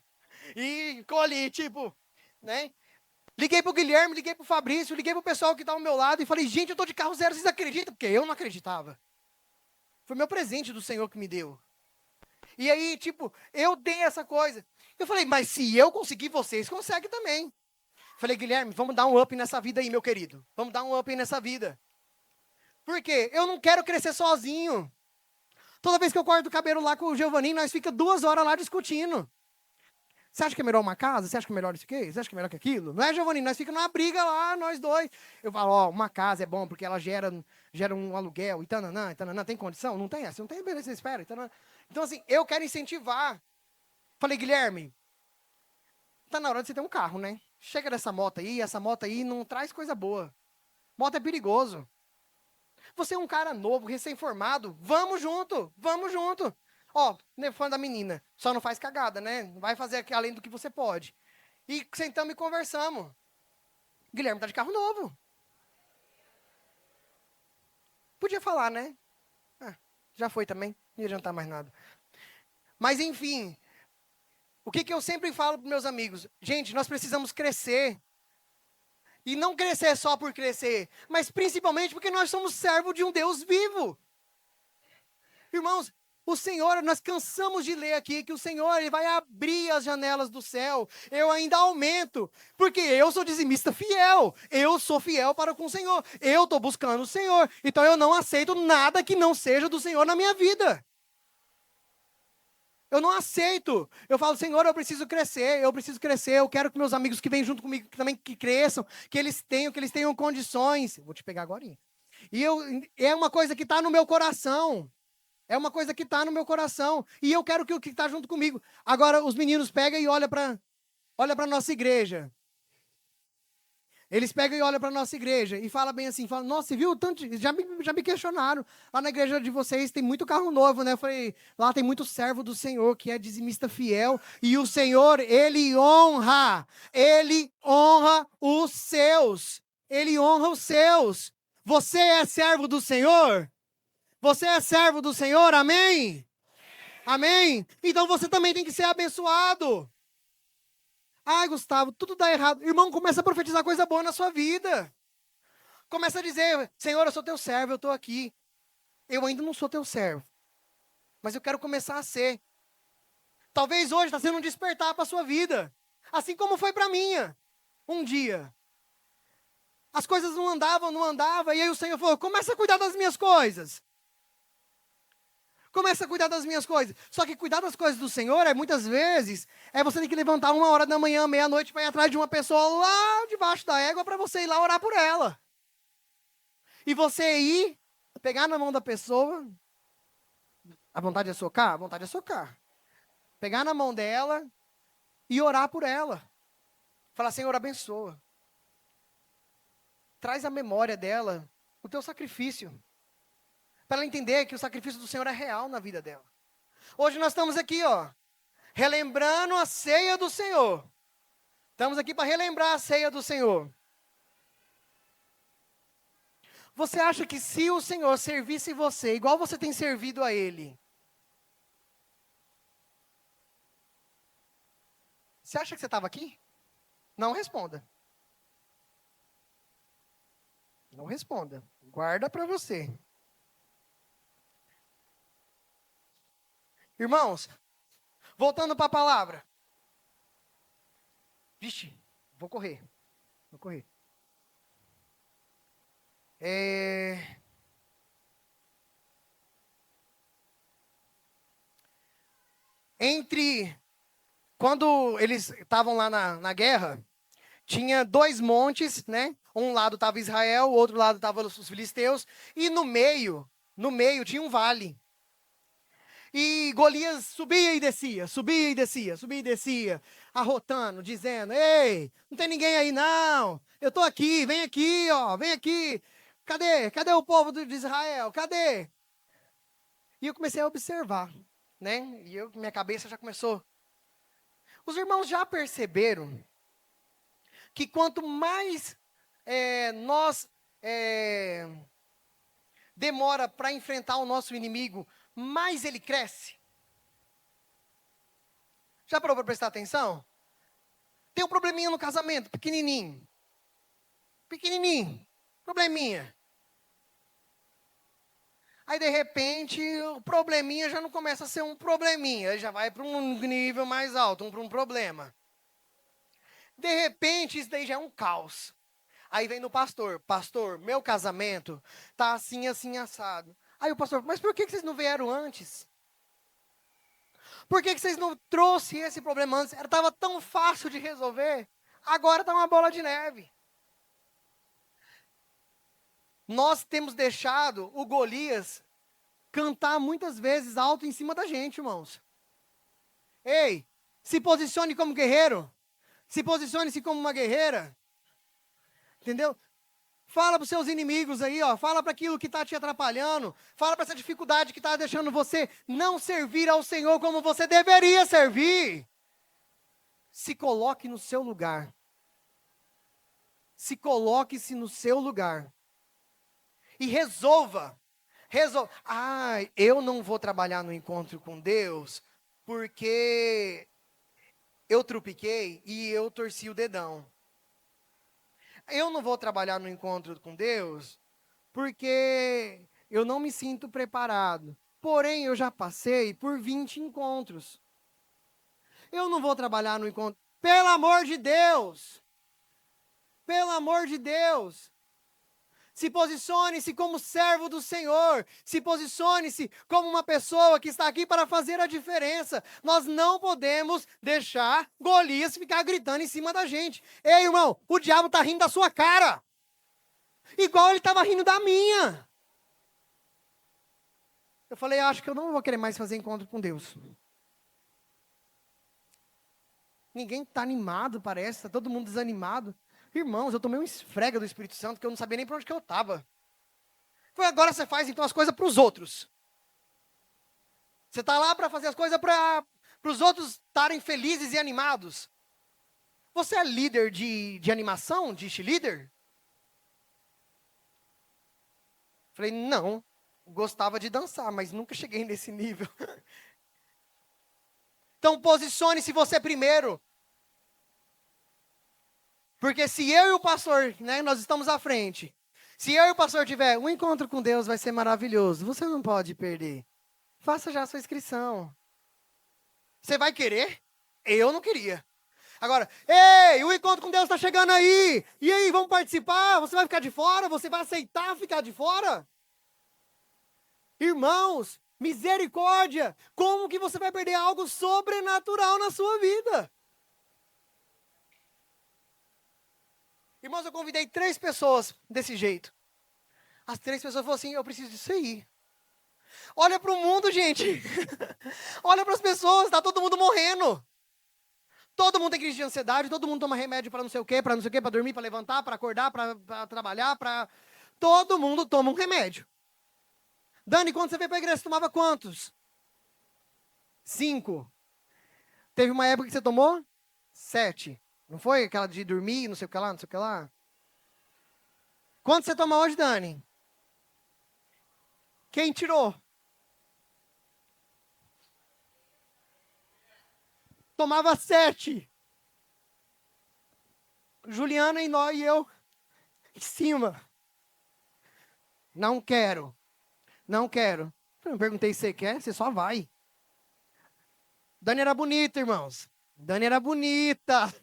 E colhi, tipo, né? Liguei pro Guilherme, liguei pro Fabrício, liguei pro pessoal que tá ao meu lado e falei, gente, eu tô de carro zero, vocês acreditam? Porque eu não acreditava. Foi meu presente do Senhor que me deu. E aí, tipo, eu dei essa coisa. Eu falei, mas se eu conseguir, vocês conseguem também. Falei, Guilherme, vamos dar um up nessa vida aí, meu querido. Vamos dar um up aí nessa vida. Por quê? Eu não quero crescer sozinho. Toda vez que eu corto o cabelo lá com o Giovanni, nós fica 2 horas lá discutindo. Você acha que é melhor uma casa? Você acha que é melhor isso aqui? Você acha que é melhor que aquilo? Não é, Giovanni? Nós ficamos numa briga lá, nós dois. Eu falo, ó, uma casa é bom porque ela gera um aluguel, e tananã, tem condição? Não tem essa, não tem, beleza, você espera. Tananã. Então, assim, eu quero incentivar. Falei, Guilherme, tá na hora de você ter um carro, né? Chega dessa moto aí, essa moto aí não traz coisa boa. Moto é perigoso. Você é um cara novo, recém-formado, vamos junto, vamos junto. Ó, fã da menina, só não faz cagada, né? Não vai fazer além do que você pode. E sentamos e conversamos. Guilherme tá de carro novo. Podia falar, né? Ah, já foi também, não ia adiantar mais nada. Mas enfim, o que eu sempre falo para meus amigos? Gente, nós precisamos crescer. E não crescer só por crescer, mas principalmente porque nós somos servos de um Deus vivo. Irmãos, o Senhor, nós cansamos de ler aqui que o Senhor ele vai abrir as janelas do céu. Eu ainda aumento, porque eu sou dizimista fiel. Eu sou fiel para com o Senhor. Eu estou buscando o Senhor. Então eu não aceito nada que não seja do Senhor na minha vida. Eu não aceito. Eu falo, Senhor, eu preciso crescer, eu quero que meus amigos que vêm junto comigo também que cresçam, que eles tenham condições. Vou te pegar agora. É uma coisa que está no meu coração. É uma coisa que está no meu coração. E eu quero que o que está junto comigo. Agora, os meninos pegam e olham para a nossa igreja. Eles pegam e olham para a nossa igreja e falam bem assim, falam, nossa, você viu tanto, já me questionaram, lá na igreja de vocês tem muito carro novo, né? Eu falei, lá tem muito servo do Senhor, que é dizimista fiel, e o Senhor, Ele honra os seus, Ele honra os seus. Você é servo do Senhor? Você é servo do Senhor, amém? Amém? Então você também tem que ser abençoado. Ai, Gustavo, tudo dá errado. Irmão, começa a profetizar coisa boa na sua vida. Começa a dizer, Senhor, eu sou teu servo, eu estou aqui. Eu ainda não sou teu servo, mas eu quero começar a ser. Talvez hoje está sendo um despertar para a sua vida. Assim como foi para a minha. Um dia. As coisas não andavam, e aí o Senhor falou, começa a cuidar das minhas coisas. Começa a cuidar das minhas coisas. Só que cuidar das coisas do Senhor, muitas vezes, você ter que levantar 1 hora da manhã, meia-noite, para ir atrás de uma pessoa lá debaixo da égua, para você ir lá orar por ela. E você ir, pegar na mão da pessoa, a vontade é socar? A vontade é socar. Pegar na mão dela e orar por ela. Falar, Senhor, abençoa. Traz a memória dela o teu sacrifício. Para ela entender que o sacrifício do Senhor é real na vida dela. Hoje nós estamos aqui, relembrando a ceia do Senhor. Estamos aqui para relembrar a ceia do Senhor. Você acha que se o Senhor servisse você, igual você tem servido a Ele, você acha que você estava aqui? Não responda. Não responda. Guarda para você. Irmãos, voltando para a palavra. Vixe, vou correr. Quando eles estavam lá na guerra, tinha dois montes, né? Um lado estava Israel, o outro lado estavam os filisteus, e no meio tinha um vale. E Golias subia e descia, subia e descia, subia e descia, arrotando, dizendo: Ei, não tem ninguém aí não, eu estou aqui, vem aqui, ó, vem aqui. Cadê o povo de Israel? Cadê? E eu comecei a observar, né? Minha cabeça já começou. Os irmãos já perceberam que quanto mais nós demora para enfrentar o nosso inimigo, mais ele cresce? Já parou para prestar atenção? Tem um probleminha no casamento, pequenininho. Pequenininho, probleminha. Aí, de repente, o probleminha já não começa a ser um probleminha, ele já vai para um nível mais alto, para um problema. De repente, isso daí já é um caos. Aí vem no pastor: Pastor, meu casamento tá assim, assim, assado. Aí o pastor: Mas por que vocês não vieram antes? Por que vocês não trouxeram esse problema antes? Estava tão fácil de resolver. Agora está uma bola de neve. Nós temos deixado o Golias cantar muitas vezes alto em cima da gente, irmãos. Ei, se posicione como guerreiro. Se posicione-se como uma guerreira. Entendeu? Fala para os seus inimigos aí, ó. Fala para aquilo que está te atrapalhando. Fala para essa dificuldade que está deixando você não servir ao Senhor como você deveria servir. Se coloque no seu lugar. Se coloque-se no seu lugar. E resolva. Eu não vou trabalhar no encontro com Deus porque eu trupiquei e eu torci o dedão. Eu não vou trabalhar no encontro com Deus porque eu não me sinto preparado. Porém, eu já passei por 20 encontros. Eu não vou trabalhar no encontro. Pelo amor de Deus! Pelo amor de Deus! Se posicione-se como servo do Senhor. Se posicione-se como uma pessoa que está aqui para fazer a diferença. Nós não podemos deixar Golias ficar gritando em cima da gente. Ei, irmão, o diabo está rindo da sua cara. Igual ele estava rindo da minha. Eu falei: acho que eu não vou querer mais fazer encontro com Deus. Ninguém está animado, parece. Está todo mundo desanimado. Irmãos, eu tomei um esfrega do Espírito Santo que eu não sabia nem para onde que eu estava. Foi: agora você faz então as coisas para os outros. Você está lá para fazer as coisas para os outros estarem felizes e animados. Você é líder de animação, de cheerleader? Falei: não, gostava de dançar, mas nunca cheguei nesse nível. Então posicione-se você primeiro. Porque se eu e o pastor, né, nós estamos à frente. Se eu e o pastor tiver um encontro com Deus, vai ser maravilhoso. Você não pode perder. Faça já a sua inscrição. Você vai querer? Eu não queria. Agora: ei, o encontro com Deus está chegando aí. E aí, vamos participar? Você vai ficar de fora? Você vai aceitar ficar de fora? Irmãos, misericórdia. Como que você vai perder algo sobrenatural na sua vida? Irmãos, eu convidei 3 pessoas desse jeito. As 3 pessoas falaram assim: eu preciso disso aí. Olha para o mundo, gente. Olha para as pessoas, está todo mundo morrendo. Todo mundo tem crise de ansiedade, todo mundo toma remédio para não sei o quê, para não sei o quê, para dormir, para levantar, para acordar, para trabalhar, para... Todo mundo toma um remédio. Dani, quando você veio para a igreja, você tomava quantos? 5. Teve uma época que você tomou 7. Não foi aquela de dormir, não sei o que lá, não sei o que lá? Quanto você toma hoje, Dani? Quem tirou? Tomava 7. Juliana e nós e eu em cima. Não quero. Não quero. Eu perguntei: você quer? Você só vai. Dani era bonita, irmãos. Dani era bonita.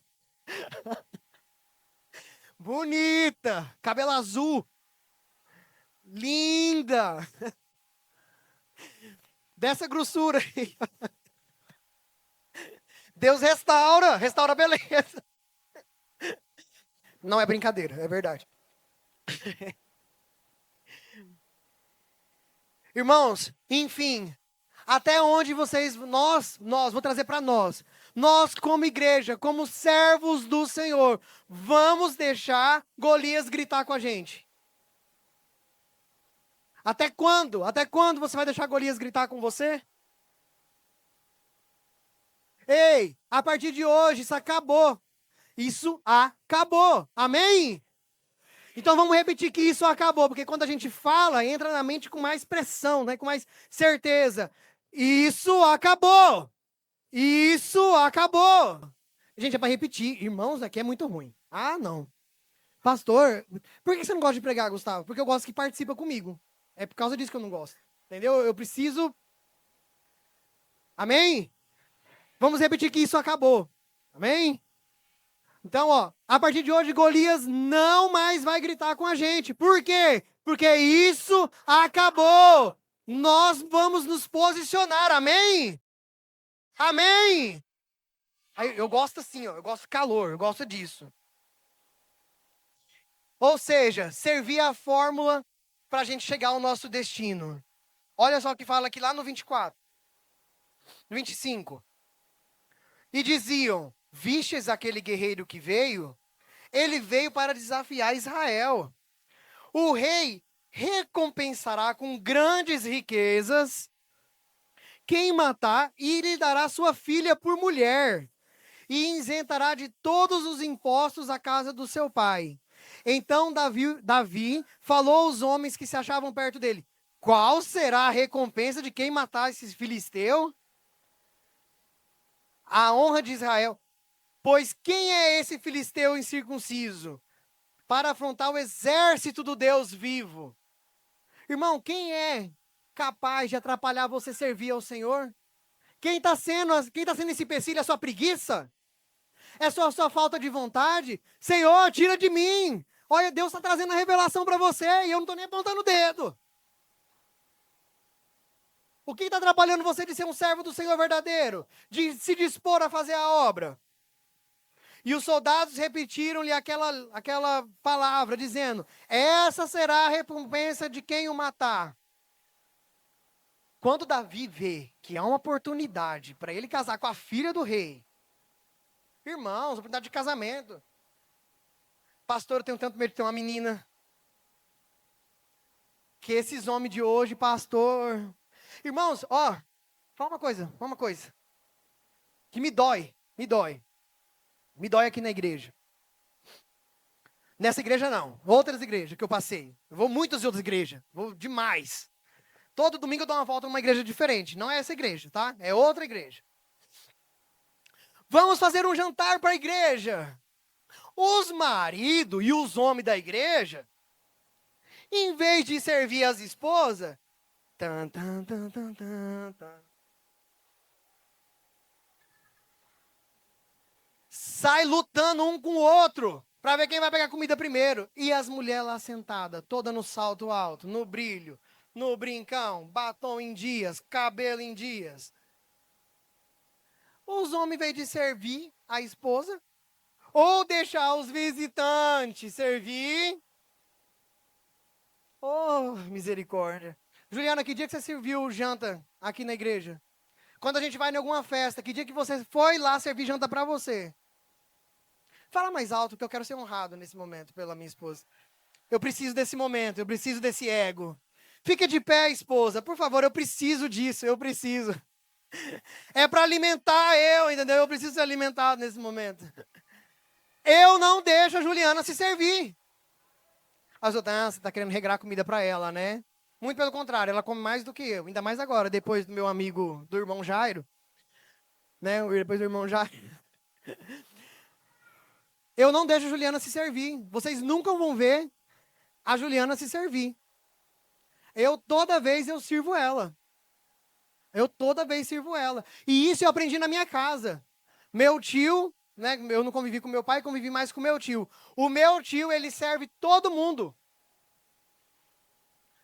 Bonita. Cabelo azul. Linda. Dessa grossura aí. Deus restaura a beleza. Não é brincadeira, é verdade. Irmãos, enfim, até onde vou trazer para nós como igreja, como servos do Senhor, vamos deixar Golias gritar com a gente? Até quando? Até quando você vai deixar Golias gritar com você? Ei, a partir de hoje, isso acabou. Isso acabou. Amém? Então vamos repetir que isso acabou, porque quando a gente fala, entra na mente com mais pressão, né? Com mais certeza. Isso acabou. Isso acabou. Gente, é para repetir. Irmãos, aqui é muito ruim. Ah, não. Pastor, por que você não gosta de pregar, Gustavo? Porque eu gosto que participa comigo. É por causa disso que eu não gosto. Entendeu? Eu preciso... Amém? Vamos repetir que isso acabou. Amém? Então, ó, a partir de hoje, Golias não mais vai gritar com a gente. Por quê? Porque isso acabou. Nós vamos nos posicionar. Amém? Amém? Aí, eu gosto assim, ó, eu gosto de calor, eu gosto disso. Ou seja, servir a fórmula para a gente chegar ao nosso destino. Olha só o que fala aqui lá no 24, 25. E diziam, vistes aquele guerreiro que veio? Ele veio para desafiar Israel. O rei recompensará com grandes riquezas quem matar e lhe dará sua filha por mulher. E isentará de todos os impostos a casa do seu pai. Então Davi falou aos homens que se achavam perto dele: qual será a recompensa de quem matar esse filisteu? A honra de Israel. Pois quem é esse filisteu incircunciso para afrontar o exército do Deus vivo? Irmão, quem é capaz de atrapalhar você servir ao Senhor? Quem está sendo esse empecilho? É a sua preguiça? É só a sua falta de vontade? Senhor, tira de mim. Olha, Deus está trazendo a revelação para você e eu não estou nem apontando o dedo. O que está atrapalhando você de ser um servo do Senhor verdadeiro? De se dispor a fazer a obra? E os soldados repetiram-lhe aquela palavra, dizendo: essa será a recompensa de quem o matar. Quando Davi vê que há uma oportunidade para ele casar com a filha do rei, irmãos, oportunidade de casamento. Pastor, eu tenho tanto medo de ter uma menina. Que esses homens de hoje, pastor. Irmãos, ó, fala uma coisa. Que me dói. Me dói aqui na igreja. Nessa igreja não, outras igrejas que eu passei. Eu vou muitas outras igrejas, vou demais. Todo domingo eu dou uma volta numa igreja diferente. Não é essa igreja, tá? É outra igreja. Vamos fazer um jantar para a igreja. Os maridos e os homens da igreja, em vez de servir as esposas, sai lutando um com o outro, para ver quem vai pegar comida primeiro. E as mulheres lá sentadas, toda no salto alto, no brilho, no brincão, batom em dias, cabelo em dias. Os homens, em vez de servir a esposa, ou deixar os visitantes servir. Oh, misericórdia. Juliana, que dia que você serviu janta aqui na igreja? Quando a gente vai em alguma festa, que dia que você foi lá servir janta para você? Fala mais alto, que eu quero ser honrado nesse momento pela minha esposa. Eu preciso desse momento, eu preciso desse ego. Fica de pé, esposa, por favor, eu preciso disso, eu preciso. É para alimentar eu, entendeu? Eu preciso ser alimentado nesse momento. Eu não deixo a Juliana se servir. As outras, você está querendo regrar comida para ela, né? Muito pelo contrário, ela come mais do que eu. Ainda mais agora, depois do meu amigo, do irmão Jairo. Né? Depois do irmão Jairo. Eu não deixo a Juliana se servir. Vocês nunca vão ver a Juliana se servir. Toda vez eu sirvo ela. Toda vez sirvo ela. E isso eu aprendi na minha casa. Meu tio, né? Eu não convivi com meu pai, convivi mais com meu tio. O meu tio, ele serve todo mundo.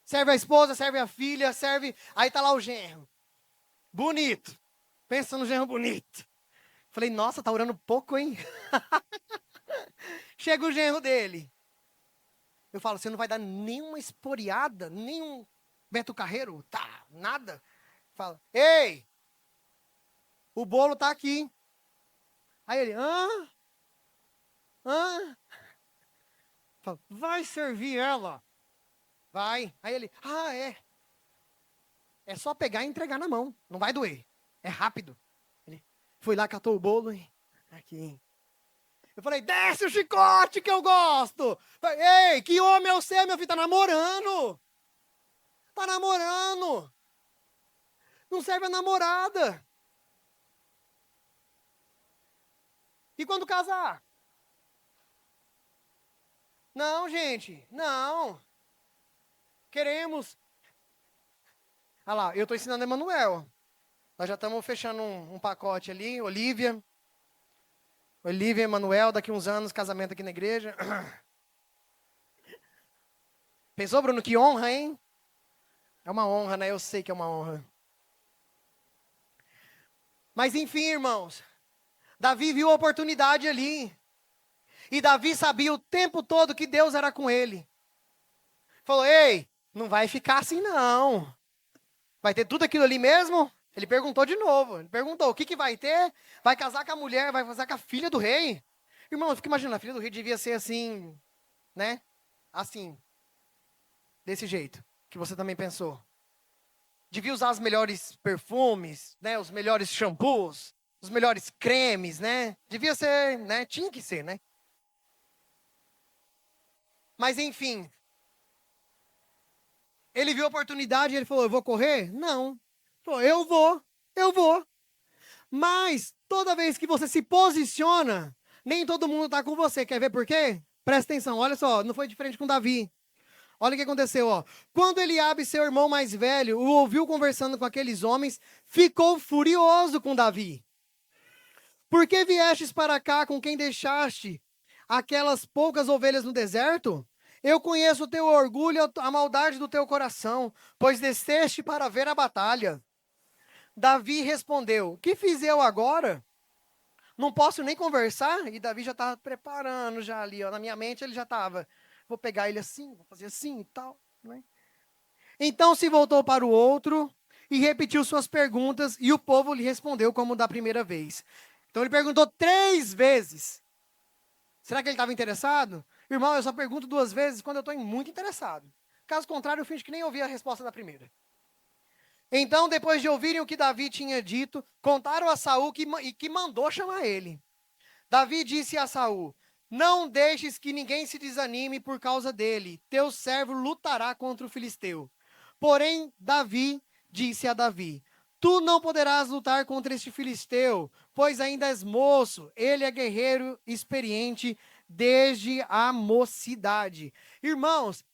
Serve a esposa, serve a filha, serve... Aí tá lá o genro. Bonito. Pensa no genro bonito. Falei, nossa, tá orando pouco, hein? Chega o genro dele. Eu falo, você não vai dar nenhuma esporeada, nenhum Beto Carreiro? Tá, nada. Fala, ei, o bolo tá aqui. Aí ele, hã? Hã? Fala, vai servir ela. Vai. Aí ele, é. É só pegar e entregar na mão. Não vai doer. É rápido. Ele foi lá, catou o bolo e... Aqui. Eu falei, desce o chicote que eu gosto. Falei, ei, que homem é você, meu filho? Tá namorando. Tá namorando. Não serve a namorada. E quando casar? Não, gente. Não. Queremos. Olha lá, eu tô ensinando a Emanuel. Nós já estamos fechando um pacote ali. Olivia e Emanuel, daqui uns anos, casamento aqui na igreja. Pensou, Bruno? Que honra, hein? É uma honra, né? Eu sei que é uma honra. Mas enfim, irmãos. Davi viu a oportunidade ali. E Davi sabia o tempo todo que Deus era com ele. Falou, ei, não vai ficar assim não. Vai ter tudo aquilo ali mesmo? Ele perguntou de novo. Ele perguntou, o que vai ter? Vai casar com a mulher, vai casar com a filha do rei? Irmão, eu fico imaginando, a filha do rei devia ser assim, né? Assim. Desse jeito, que você também pensou. Devia usar os melhores perfumes, né? Os melhores shampoos, os melhores cremes, né? Devia ser, né? Tinha que ser, né? Mas enfim, ele viu a oportunidade e ele falou, eu vou correr? Não. Falou, eu vou. Mas toda vez que você se posiciona, nem todo mundo está com você. Quer ver por quê? Presta atenção, olha só, não foi diferente com Davi. Olha o que aconteceu, ó. Quando Eliabe, seu irmão mais velho, o ouviu conversando com aqueles homens, ficou furioso com Davi. Por que viestes para cá com quem deixaste aquelas poucas ovelhas no deserto? Eu conheço o teu orgulho, a maldade do teu coração, pois desceste para ver a batalha. Davi respondeu, que fiz eu agora? Não posso nem conversar? E Davi já estava preparando já ali, ó. Na minha mente ele já estava, vou pegar ele assim, vou fazer assim e tal, né? Então se voltou para o outro e repetiu suas perguntas, e o povo lhe respondeu como da primeira vez. Então ele perguntou 3 vezes. Será que ele estava interessado? Irmão, eu só pergunto 2 vezes quando eu estou muito interessado. Caso contrário, eu finjo que nem ouvi a resposta da primeira. Então, depois de ouvirem o que Davi tinha dito, contaram a Saul que mandou chamar ele. Davi disse a Saul: não deixes que ninguém se desanime por causa dele. Teu servo lutará contra o filisteu. Porém, Davi disse a Davi: tu não poderás lutar contra este filisteu, pois ainda és moço. Ele é guerreiro experiente desde a mocidade. Irmãos,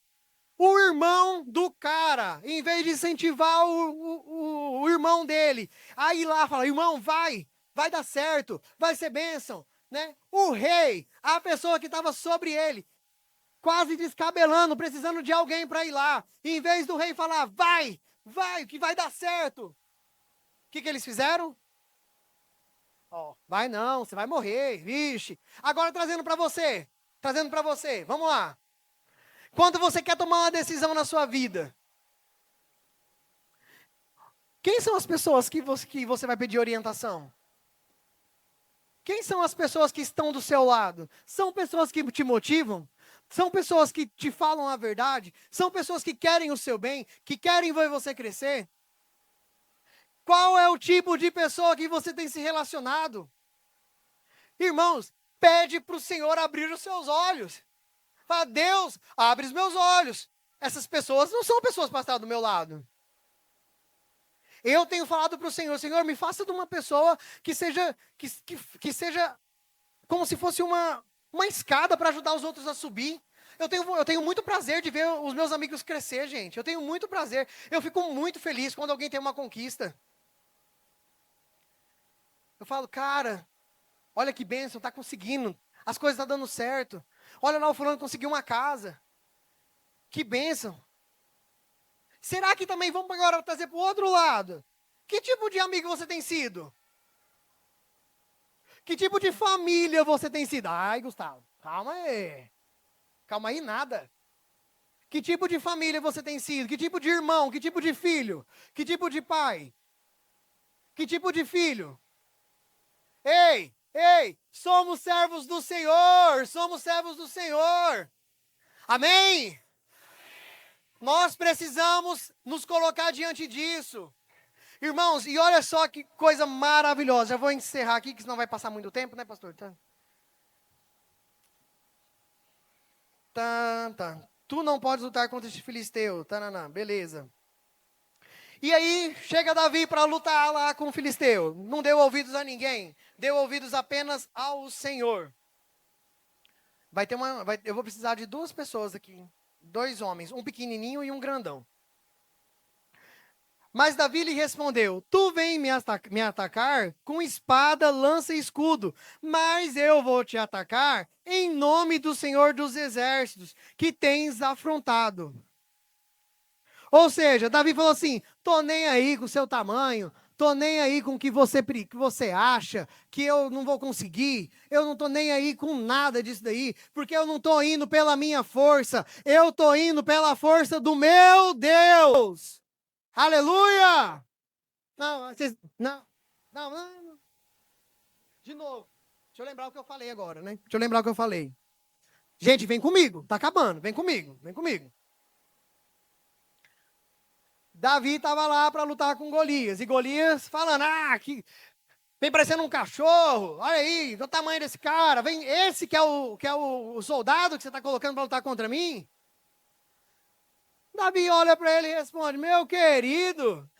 o irmão do cara, em vez de incentivar o irmão dele, aí lá fala, irmão, vai dar certo, vai ser bênção, né? O rei, a pessoa que estava sobre ele, quase descabelando, precisando de alguém para ir lá, em vez do rei falar, vai, que vai dar certo. O que eles fizeram? Vai não, você vai morrer, vixe. Agora trazendo para você, vamos lá. Quando você quer tomar uma decisão na sua vida, quem são as pessoas que você vai pedir orientação? Quem são as pessoas que estão do seu lado? São pessoas que te motivam? São pessoas que te falam a verdade? São pessoas que querem o seu bem? Que querem ver você crescer? Qual é o tipo de pessoa que você tem se relacionado? Irmãos, pede para o Senhor abrir os seus olhos. Fala, Deus, abre os meus olhos. Essas pessoas não são pessoas para estar do meu lado. Eu tenho falado para o Senhor, Senhor, me faça de uma pessoa que seja como se fosse uma escada para ajudar os outros a subir. Eu tenho muito prazer de ver os meus amigos crescer, gente. Eu tenho muito prazer. Eu fico muito feliz quando alguém tem uma conquista. Eu falo, cara, olha que bênção, está conseguindo. As coisas estão dando certo. Olha lá, o fulano conseguiu uma casa. Que bênção. Será que também vamos agora trazer para o outro lado? Que tipo de amigo você tem sido? Que tipo de família você tem sido? Ai, Gustavo, calma aí. Calma aí, nada. Que tipo de família você tem sido? Que tipo de irmão? Que tipo de filho? Que tipo de pai? Que tipo de filho? Ei, ei, somos servos do Senhor, somos servos do Senhor. Amém? Nós precisamos nos colocar diante disso. Irmãos, e olha só que coisa maravilhosa. Já vou encerrar aqui, que senão vai passar muito tempo, né, pastor? Tá. Tu não podes lutar contra este filisteu. Tananá, beleza. E aí, chega Davi para lutar lá com o filisteu. Não deu ouvidos a ninguém. Deu ouvidos apenas ao Senhor. Eu vou precisar de 2 pessoas aqui. 2 homens, um pequenininho e um grandão. Mas Davi lhe respondeu: Tu vem me atacar com espada, lança e escudo, mas eu vou te atacar em nome do Senhor dos Exércitos, que tens afrontado. Ou seja, Davi falou assim: tô nem aí com o seu tamanho, tô nem aí com o que você acha, que eu não vou conseguir, eu não tô nem aí com nada disso daí, porque eu não tô indo pela minha força, eu tô indo pela força do meu Deus. Aleluia! Não, não. De novo. Deixa eu lembrar o que eu falei agora, né? Deixa eu lembrar o que eu falei. Gente, vem comigo. Tá acabando. Vem comigo. Vem comigo. Davi estava lá para lutar com Golias. E Golias falando, que vem parecendo um cachorro. Olha aí, o tamanho desse cara. Vem esse que é o soldado que você está colocando para lutar contra mim? Davi olha para ele e responde: meu querido,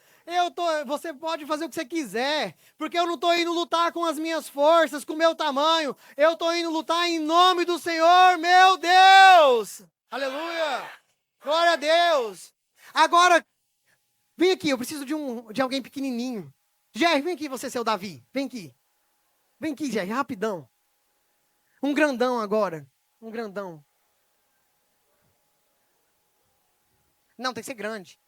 você pode fazer o que você quiser, porque eu não estou indo lutar com as minhas forças, com o meu tamanho, eu estou indo lutar em nome do Senhor, meu Deus! Aleluia! Glória a Deus! Agora, vem aqui, eu preciso de alguém pequenininho. Jerry, vem aqui você, seu Davi, vem aqui. Vem aqui, Jerry, rapidão. Um grandão agora, um grandão. Não, tem que ser grande.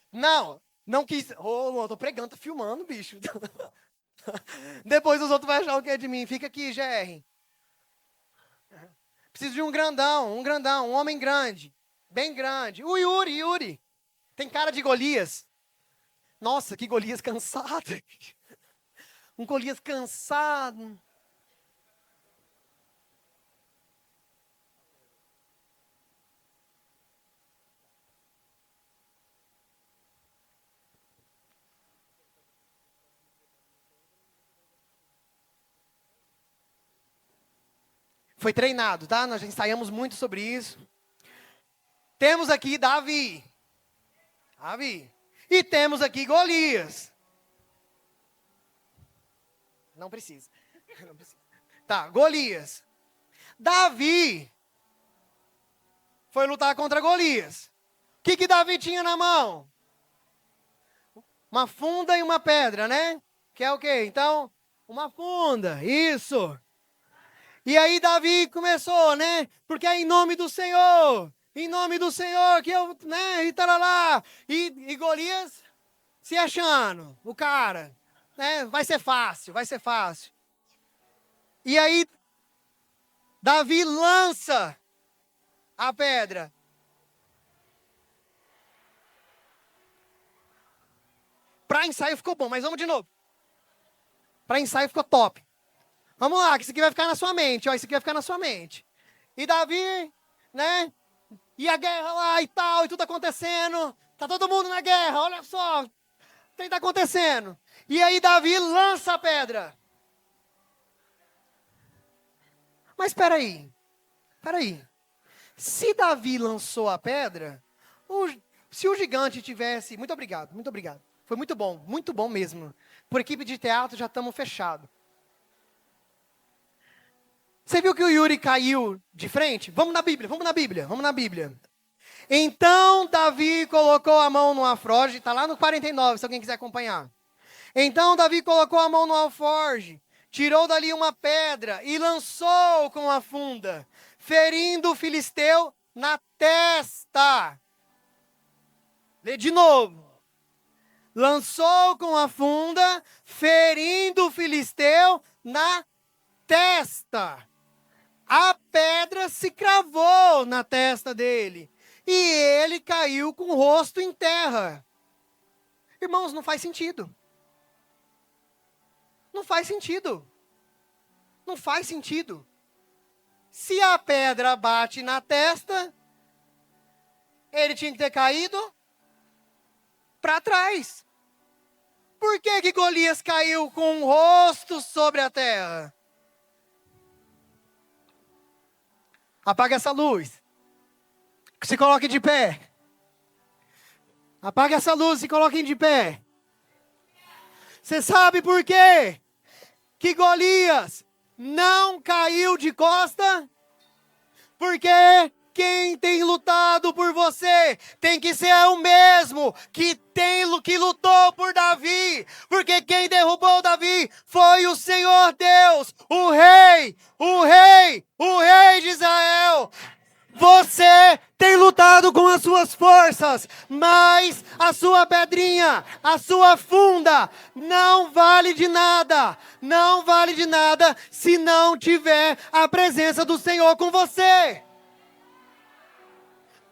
Não quis. Eu tô pregando, tô filmando, bicho. Depois os outros vão achar o que é de mim. Fica aqui, GR. Preciso de um grandão, um homem grande. Bem grande. O Yuri. Tem cara de Golias. Nossa, que Golias cansado. Um Golias cansado. Foi treinado, tá? Nós ensaiamos muito sobre isso. Temos aqui Davi. E temos aqui Golias. Não precisa. Tá, Golias. Davi foi lutar contra Golias. O que Davi tinha na mão? Uma funda e uma pedra, né? Que é o quê? Então, uma funda, isso. E aí Davi começou, né? Porque é em nome do Senhor que eu, né? E tarará. E Golias se achando, o cara, né? Vai ser fácil. E aí Davi lança a pedra. Para ensaio ficou bom, mas vamos de novo. Para ensaio ficou top. Vamos lá, que isso aqui vai ficar na sua mente, ó, isso aqui vai ficar na sua mente. E Davi, né? E a guerra lá e tal, e tudo acontecendo. Tá todo mundo na guerra, olha só. O que tá acontecendo? E aí Davi lança a pedra. Mas espera aí. Se Davi lançou a pedra, se o gigante tivesse... Muito obrigado. Foi muito bom mesmo. Por equipe de teatro já estamos fechados. Você viu que o Yuri caiu de frente? Vamos na Bíblia. Então Davi colocou a mão no alforje, está lá no 49, se alguém quiser acompanhar. Então Davi colocou a mão no alforje, tirou dali uma pedra e lançou com a funda, ferindo o filisteu na testa. Lê de novo. Lançou com a funda, ferindo o filisteu na testa. A pedra se cravou na testa dele. E ele caiu com o rosto em terra. Irmãos, não faz sentido. Não faz sentido. Não faz sentido. Se a pedra bate na testa, ele tinha que ter caído para trás. Por que Golias caiu com o rosto sobre a terra? Apaga essa luz. Se coloque de pé. Apaga essa luz e se coloquem de pé. Você sabe por quê que Golias não caiu de costa? Porque quem tem lutado por você tem que ser o mesmo que lutou por Davi. Porque quem derrubou Davi foi o Senhor Deus, o Rei de Israel. Você tem lutado com as suas forças, mas a sua pedrinha, a sua funda, não vale de nada. Não vale de nada se não tiver a presença do Senhor com você.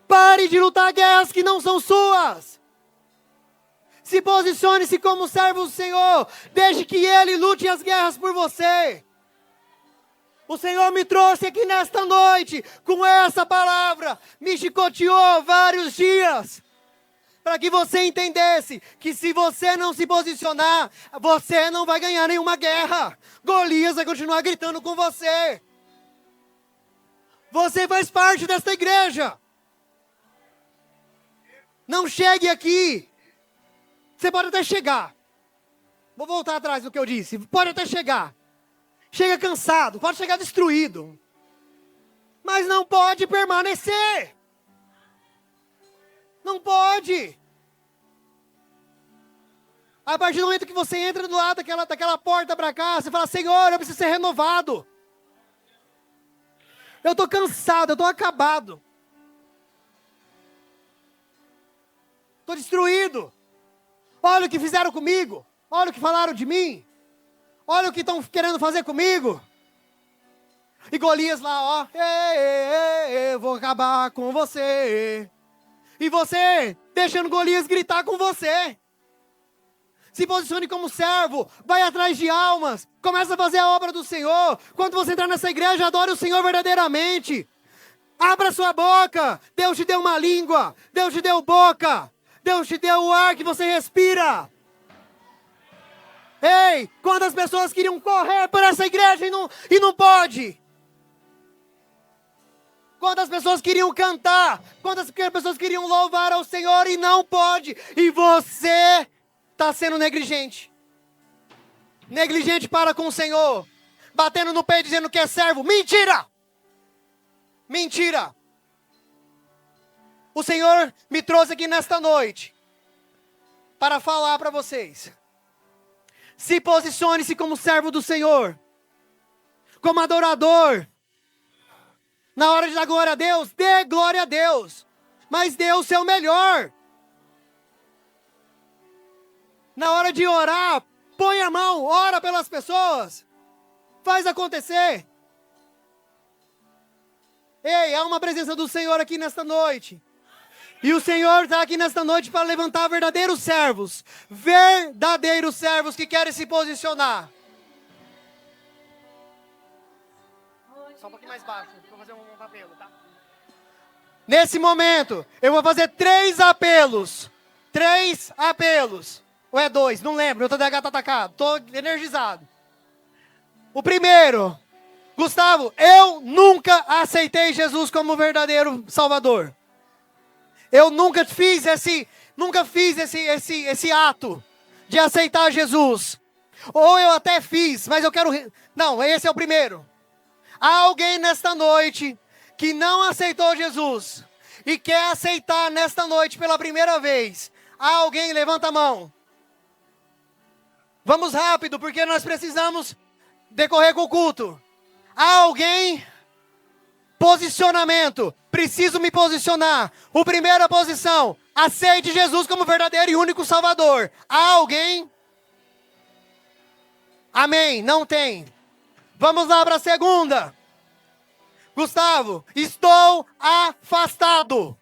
Pare de lutar guerras que não são suas. Se posicione-se como servo do Senhor. Deixe que Ele lute as guerras por você. O Senhor me trouxe aqui nesta noite com essa palavra. Me chicoteou vários dias. Para que você entendesse que se você não se posicionar, você não vai ganhar nenhuma guerra. Golias vai continuar gritando com você. Você faz parte desta igreja. Não chegue aqui. Você pode até chegar. Vou voltar atrás do que eu disse. Pode até chegar. Chega cansado, pode chegar destruído. Mas não pode permanecer. Não pode. A partir do momento que você entra do lado daquela porta para cá, você fala, Senhor, eu preciso ser renovado. Eu estou cansado, eu estou acabado. Estou destruído. Olha o que fizeram comigo. Olha o que falaram de mim. Olha o que estão querendo fazer comigo. E Golias lá, ó. Eu vou acabar com você. E você, deixando Golias gritar com você. Se posicione como servo. Vai atrás de almas. Começa a fazer a obra do Senhor. Quando você entrar nessa igreja, adore o Senhor verdadeiramente. Abra sua boca. Deus te deu uma língua. Deus te deu boca. Deus te deu o ar que você respira. Ei, quantas pessoas queriam correr por essa igreja e não pode? Quantas pessoas queriam cantar? Quantas pessoas queriam louvar ao Senhor e não pode? E você está sendo negligente. Negligente para com o Senhor. Batendo no peito dizendo que é servo. Mentira! Mentira! O Senhor me trouxe aqui nesta noite para falar para vocês. Se posicione-se como servo do Senhor, como adorador. Na hora de dar glória a Deus, dê glória a Deus, mas dê o seu melhor. Na hora de orar, põe a mão, ora pelas pessoas, faz acontecer. Ei, há uma presença do Senhor aqui nesta noite. E o Senhor está aqui nesta noite para levantar verdadeiros servos que querem se posicionar. Só um pouquinho mais baixo, vou fazer um apelo, tá? Nesse momento, eu vou fazer 3 apelos. 3 apelos. Ou é 2, não lembro, o TDAH está atacado, estou energizado. O primeiro, Gustavo, eu nunca aceitei Jesus como verdadeiro Salvador. Eu nunca fiz esse ato de aceitar Jesus. Ou eu até fiz, mas eu quero... Não, esse é o primeiro. Há alguém nesta noite que não aceitou Jesus e quer aceitar nesta noite pela primeira vez. Há alguém? Levanta a mão. Vamos rápido, porque nós precisamos decorrer com o culto. Há alguém? Posicionamento. Preciso me posicionar. O primeira posição. Aceite Jesus como verdadeiro e único Salvador. Há alguém? Amém. Não tem. Vamos lá para a segunda. Gustavo, estou afastado.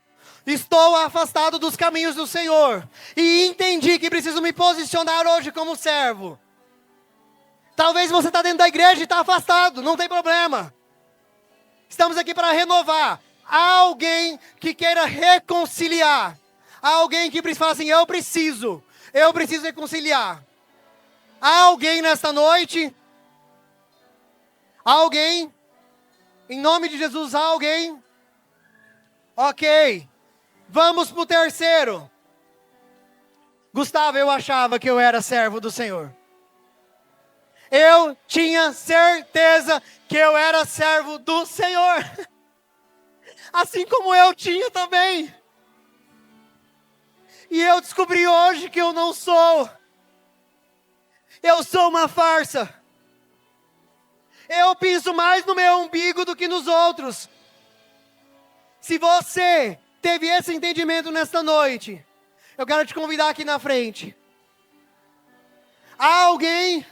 Estou afastado dos caminhos do Senhor. E entendi que preciso me posicionar hoje como servo. Talvez você está dentro da igreja e está afastado, não tem problema. Estamos aqui para renovar. Há alguém que queira reconciliar. Há alguém que fala assim, eu preciso reconciliar. Há alguém nesta noite? Há alguém? Em nome de Jesus, há alguém? Ok. Vamos para o terceiro. Gustavo, eu achava que eu era servo do Senhor. Eu tinha certeza que eu era servo do Senhor. Assim como eu tinha também. E eu descobri hoje que eu não sou. Eu sou uma farsa. Eu piso mais no meu umbigo do que nos outros. Se você teve esse entendimento nesta noite, eu quero te convidar aqui na frente. Há alguém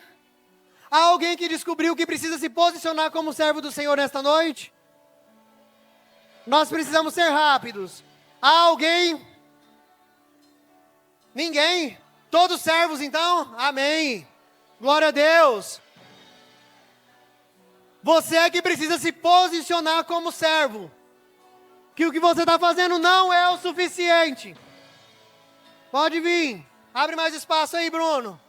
que descobriu que precisa se posicionar como servo do Senhor nesta noite? Nós precisamos ser rápidos. Há alguém? Ninguém? Todos servos então? Amém. Glória a Deus. Você é que precisa se posicionar como servo. Que o que você está fazendo não é o suficiente. Pode vir. Abre mais espaço aí, Bruno.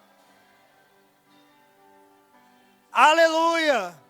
Aleluia.